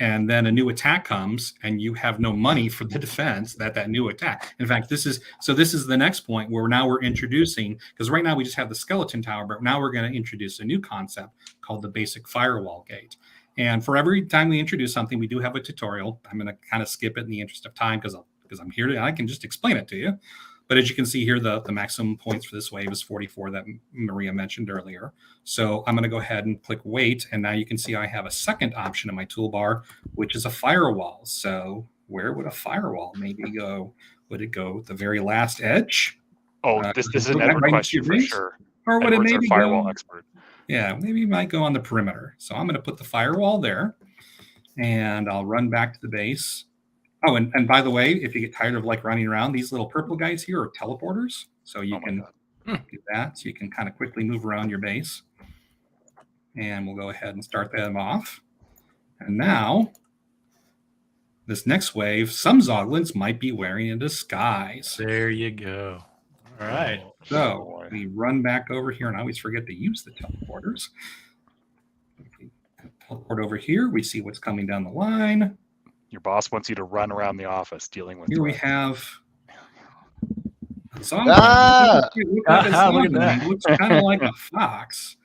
and then a new attack comes, and you have no money for the defense that new attack. In fact, this is the next point where now we're introducing, because right now we just have the skeleton tower, but now we're going to introduce a new concept called the basic firewall gate. And for every time we introduce something, we do have a tutorial. I'm going to kind of skip it in the interest of time because I'm here I can just explain it to you. But as you can see here, the maximum points for this wave is 44 that Maria mentioned earlier. So I'm going to go ahead and click wait. And now you can see I have a second option in my toolbar, which is a firewall. So where would a firewall maybe go? Would it go at the very last edge? Oh, this is an Edward question for sure. Or would Edward's it maybe our firewall go, expert? Yeah, maybe it might go on the perimeter. So I'm going to put the firewall there, and I'll run back to the base. Oh, and by the way, if you get tired of like running around, these little purple guys here are teleporters. So you can do that. So you can kind of quickly move around your base. And we'll go ahead and start them off. And now, this next wave, some Zoglins might be wearing a disguise. There you go. All right. So we run back over here, and I always forget to use the teleporters. We teleport over here. We see what's coming down the line. Your boss wants you to run around the office dealing with. Here we have a Zoglin. Look at that. It looks kind of like a fox,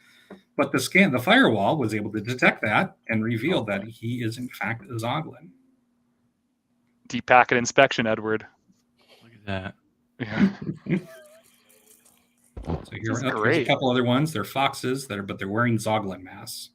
but the firewall was able to detect that and revealed that he is in fact a Zoglin. Deep packet inspection, Edward. Look at that. Yeah. So here's a couple other ones. They're foxes but they're wearing Zoglin masks.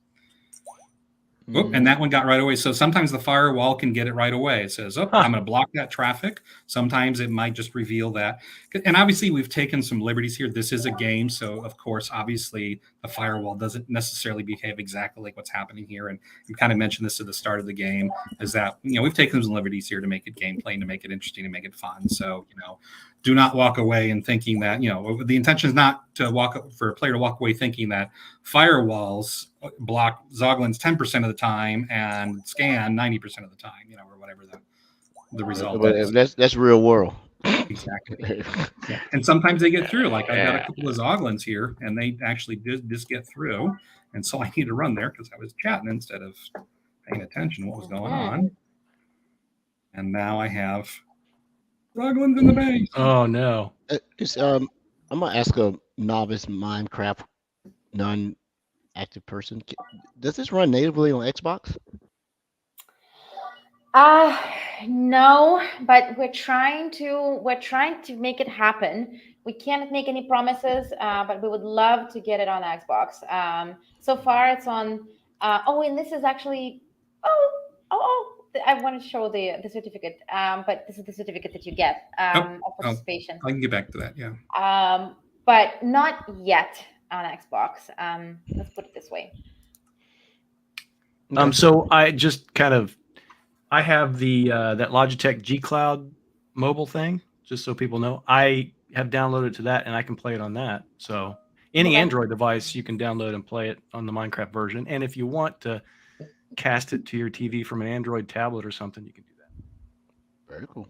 And that one got right away. So sometimes the firewall can get it right away. It says, I'm going to block that traffic. Sometimes it might just reveal that. And obviously, we've taken some liberties here. This is a game. So, of course, obviously, the firewall doesn't necessarily behave exactly like what's happening here. And we kind of mentioned this at the start of the game, is that, we've taken some liberties here to make it gameplay, to make it interesting, to make it fun. So, do not walk away and thinking that, the intention is not for a player to walk away thinking that firewalls block Zoglins 10% of the time and scan 90% of the time, or whatever the result is. That's real world. Exactly. Yeah. And sometimes they get through. Like I've got a couple of Zoglins here, and they actually did just get through. And so I need to run there because I was chatting instead of paying attention to what was going on. And now I have Zoglins in the base. Oh no. I'm gonna ask a novice Minecraft non-active person. Does this run natively on Xbox? No, but we're trying to make it happen. We can't make any promises, but we would love to get it on Xbox. So far it's on and this is actually I want to show the certificate, but this is the certificate that you get of participation. I can get back to that, yeah. But not yet on Xbox. Let's put it this way. So I just I have the that Logitech G Cloud mobile thing, just so people know. I have downloaded to that, and I can play it on that. So any Android device, you can download and play it on the Minecraft version. And if you want to cast it to your TV from an Android tablet or something, you can do that. Very cool.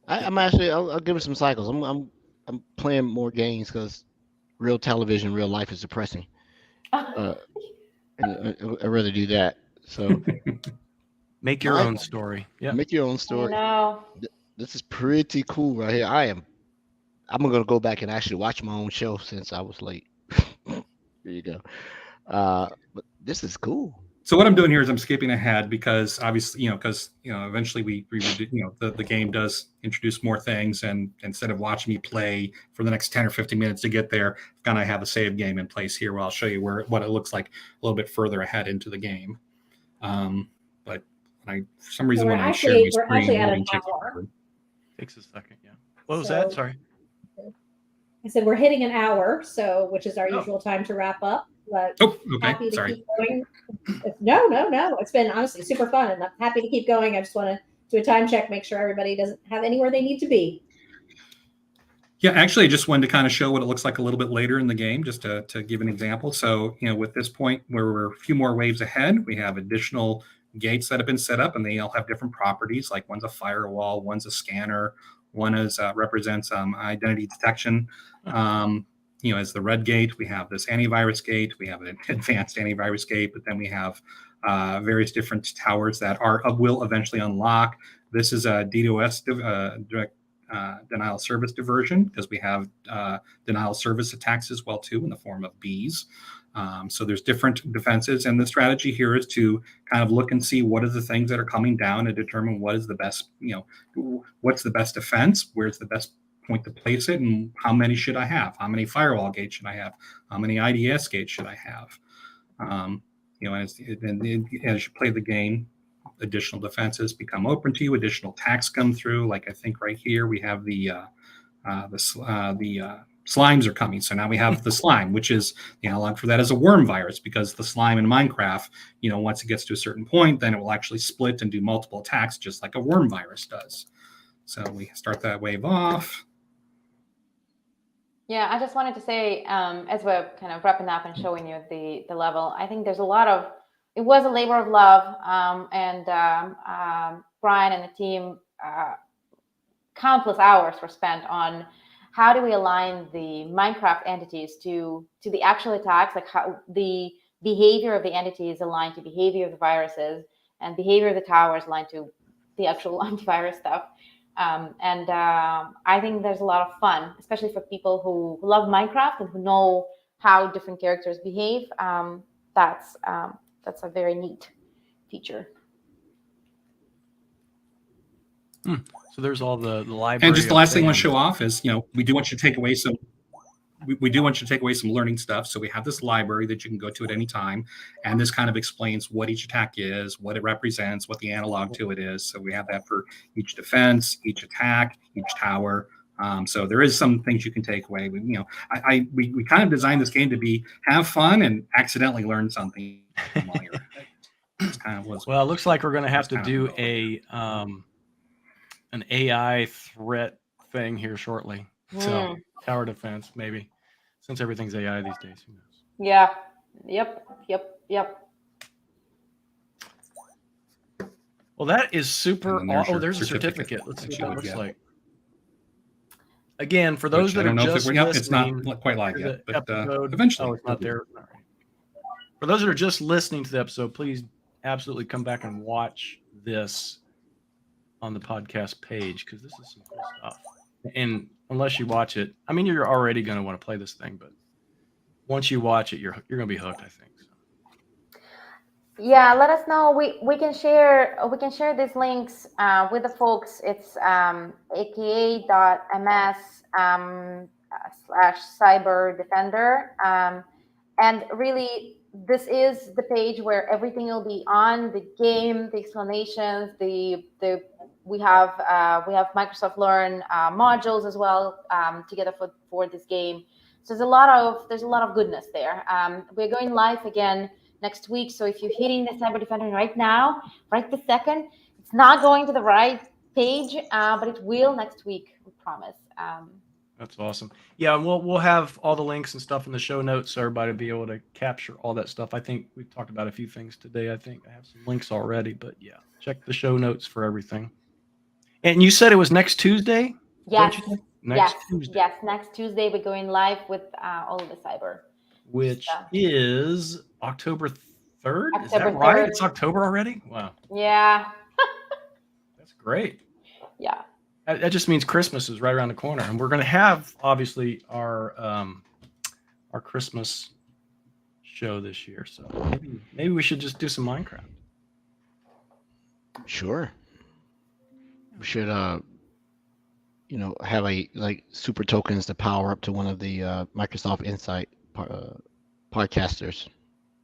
I'll give it some cycles. I'm playing more games because real television, real life is depressing. And I'd rather do that. So make your own story. Yeah. Make your own story. No. This is pretty cool right here. I'm gonna go back and actually watch my own show since I was late. There you go. But this is cool. So what I'm doing here is I'm skipping ahead because obviously, eventually we the game does introduce more things, and instead of watching me play for the next 10 or 15 minutes to get there, I'm gonna have a save game in place here where I'll show you what it looks like a little bit further ahead into the game. But for some reason when I share my screen, actually at an hour. Takes a second, yeah. What was that? Sorry. I said we're hitting an hour, so which is our Oh. usual time to wrap up. But Oh, okay. happy to Sorry. keep going. No. It's been honestly super fun, and I'm happy to keep going. I just want to do a time check, make sure everybody doesn't have anywhere they need to be. Yeah, actually, I just wanted to kind of show what it looks like a little bit later in the game, just to give an example. So, with this point where we're a few more waves ahead, we have additional gates that have been set up, and they all have different properties. Like one's a firewall, one's a scanner, one is represents identity detection. As the red gate, we have this antivirus gate, we have an advanced antivirus gate, but then we have various different towers that will eventually unlock. This is a DDoS direct denial of service diversion, because we have denial of service attacks as well too, in the form of bees. So there's different defenses, and the strategy here is to kind of look and see what are the things that are coming down and determine what is the best, what's the best defense, where's the best point to place it, and how many should I have? How many firewall gates should I have? How many IDS gates should I have? As you play the game, additional defenses become open to you. Additional attacks come through. Like I think right here we have the slimes are coming. So now we have the slime, which is the analog for that is a worm virus, because the slime in Minecraft, once it gets to a certain point, then it will actually split and do multiple attacks, just like a worm virus does. So we start that wave off. Yeah, I just wanted to say, as we're kind of wrapping up and showing you the level, I think there's a lot of, it was a labor of love, and Brian and the team, countless hours were spent on how do we align the Minecraft entities to the actual attacks, like how the behavior of the entities aligned to behavior of the viruses, and behavior of the towers aligned to the actual antivirus stuff. I think there's a lot of fun, especially for people who love Minecraft and who know how different characters behave. That's a very neat feature. So there's all the library. And just the last thing I want to show off is, we do want you to take away some. We do want you to take away some learning stuff. So we have this library that you can go to at any time. And this kind of explains what each attack is, what it represents, what the analog to it is. So we have that for each defense, each attack, each tower. So there is some things you can take away. We kind of designed this game to have fun and accidentally learn something while you're at it. It's kind of was. Well, it looks like we're going to have to do an AI threat thing here shortly. So tower defense, maybe, since everything's AI these days. Who knows? Yeah. Yep. Well, that is super. There's There's a certificate. Let's see what that looks like. Again, for those that are just listening, it's not quite live yet, but eventually. Oh, it's not there. All right. For those that are just listening to the episode, please absolutely come back and watch this on the podcast page, because this is some cool stuff. And unless you watch it, I mean, you're already going to want to play this thing, but once you watch it, you're going to be hooked, I think. So. Yeah, let us know. We can share these links with the folks. It's aka.ms/CyberDefender, and really this is the page where everything will be on the game, the explanations, we have Microsoft Learn modules as well together for this game. So there's a lot of goodness there. We're going live again next week. So if you're hitting the CyberDefender right now, right this second, it's not going to the right page, but it will next week, we promise. That's awesome. Yeah, and we'll have all the links and stuff in the show notes, so everybody will be able to capture all that stuff. I think we've talked about a few things today. I think I have some links already, but yeah, check the show notes for everything. And you said it was next Tuesday? Yes. Tuesday. Yes, next Tuesday we're going live with all of the cyber. Which is October 3rd? October Is that right? 3rd. It's October already? Wow. Yeah. That's great. Yeah. That just means Christmas is right around the corner. And we're going to have, obviously, our Christmas show this year. So maybe we should just do some Minecraft. Sure. We should, have super tokens to power up to one of the Microsoft Insight podcasters.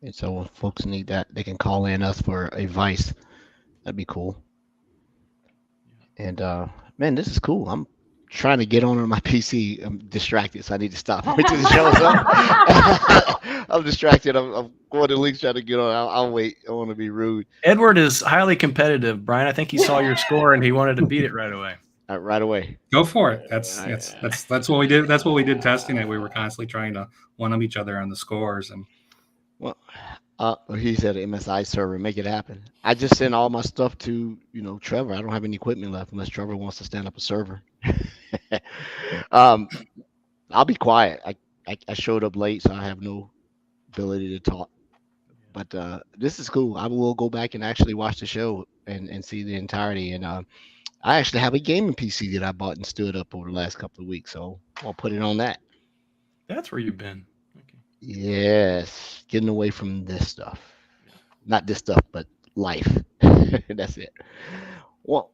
And so when folks need that, they can call in us for advice. That'd be cool. And man, this is cool. trying to get on my PC. I'm distracted, so I need to stop. Wait till the show's up. I'm distracted. I'm going to links trying to get on. I'll wait. I want to be rude. Edward is highly competitive, Brian. I think he saw your score and he wanted to beat it right away. Right away. Go for it. That's what we did. That's what we did testing it. We were constantly trying to one up each other on the scores. And well, he said MSI server, make it happen. I just sent all my stuff to Trevor. I don't have any equipment left unless Trevor wants to stand up a server. I'll be quiet. I showed up late, so I have no ability to talk. But this is cool. I will go back and actually watch the show and see the entirety. And I actually have a gaming PC that I bought and stood up over the last couple of weeks, so I'll put it on that. That's where you've been. Okay. Yes, getting away from this stuff. Not this stuff, but life. That's it. Well,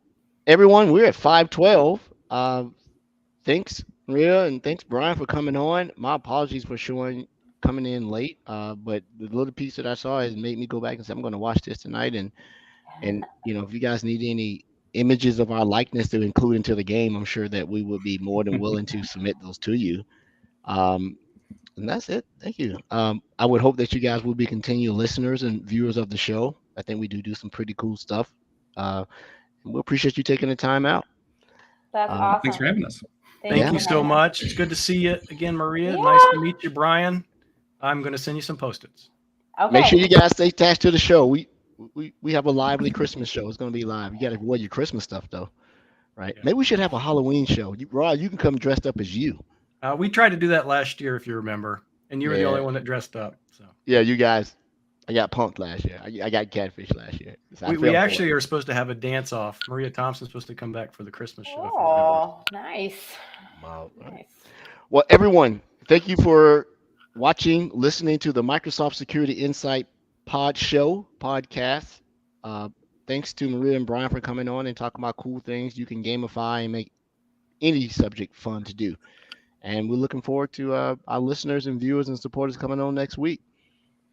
everyone, we're at 5:12. Thanks, Maria, and thanks, Brian, for coming on. My apologies for coming in late, but the little piece that I saw has made me go back and say I'm going to watch this tonight. And if you guys need any images of our likeness to include into the game, I'm sure that we would be more than willing to submit those to you. And that's it. Thank you. I would hope that you guys will be continued listeners and viewers of the show. I think we do some pretty cool stuff. And we appreciate you taking the time out. That's awesome. Thanks for having us. Thank you so much. It's good to see you again, Maria. Nice to meet you, Brian. I'm going to send you some Post-its. Okay. Make sure you guys stay attached to the show. We have a lively Christmas show. It's going to be live. You got to wear your Christmas stuff, though. Right? Yeah. Maybe we should have a Halloween show. Rod, you can come dressed up as you. We tried to do that last year, if you remember. And you were the only one that dressed up. So. Yeah, you guys. I got punked last year. I got catfish last year. So we actually are supposed to have a dance off. Maria Thompson's supposed to come back for the Christmas show. Oh, nice. Wow. Nice. Well, everyone, thank you for watching, listening to the Microsoft Security Insight podcast. Thanks to Maria and Brian for coming on and talking about cool things you can gamify and make any subject fun to do. And we're looking forward to our listeners and viewers and supporters coming on next week.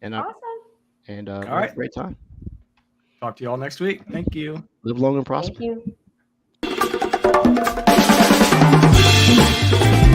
And awesome. And all right, have a great time. Talk to you all next week. Thank you. Live long and prosper. Thank you.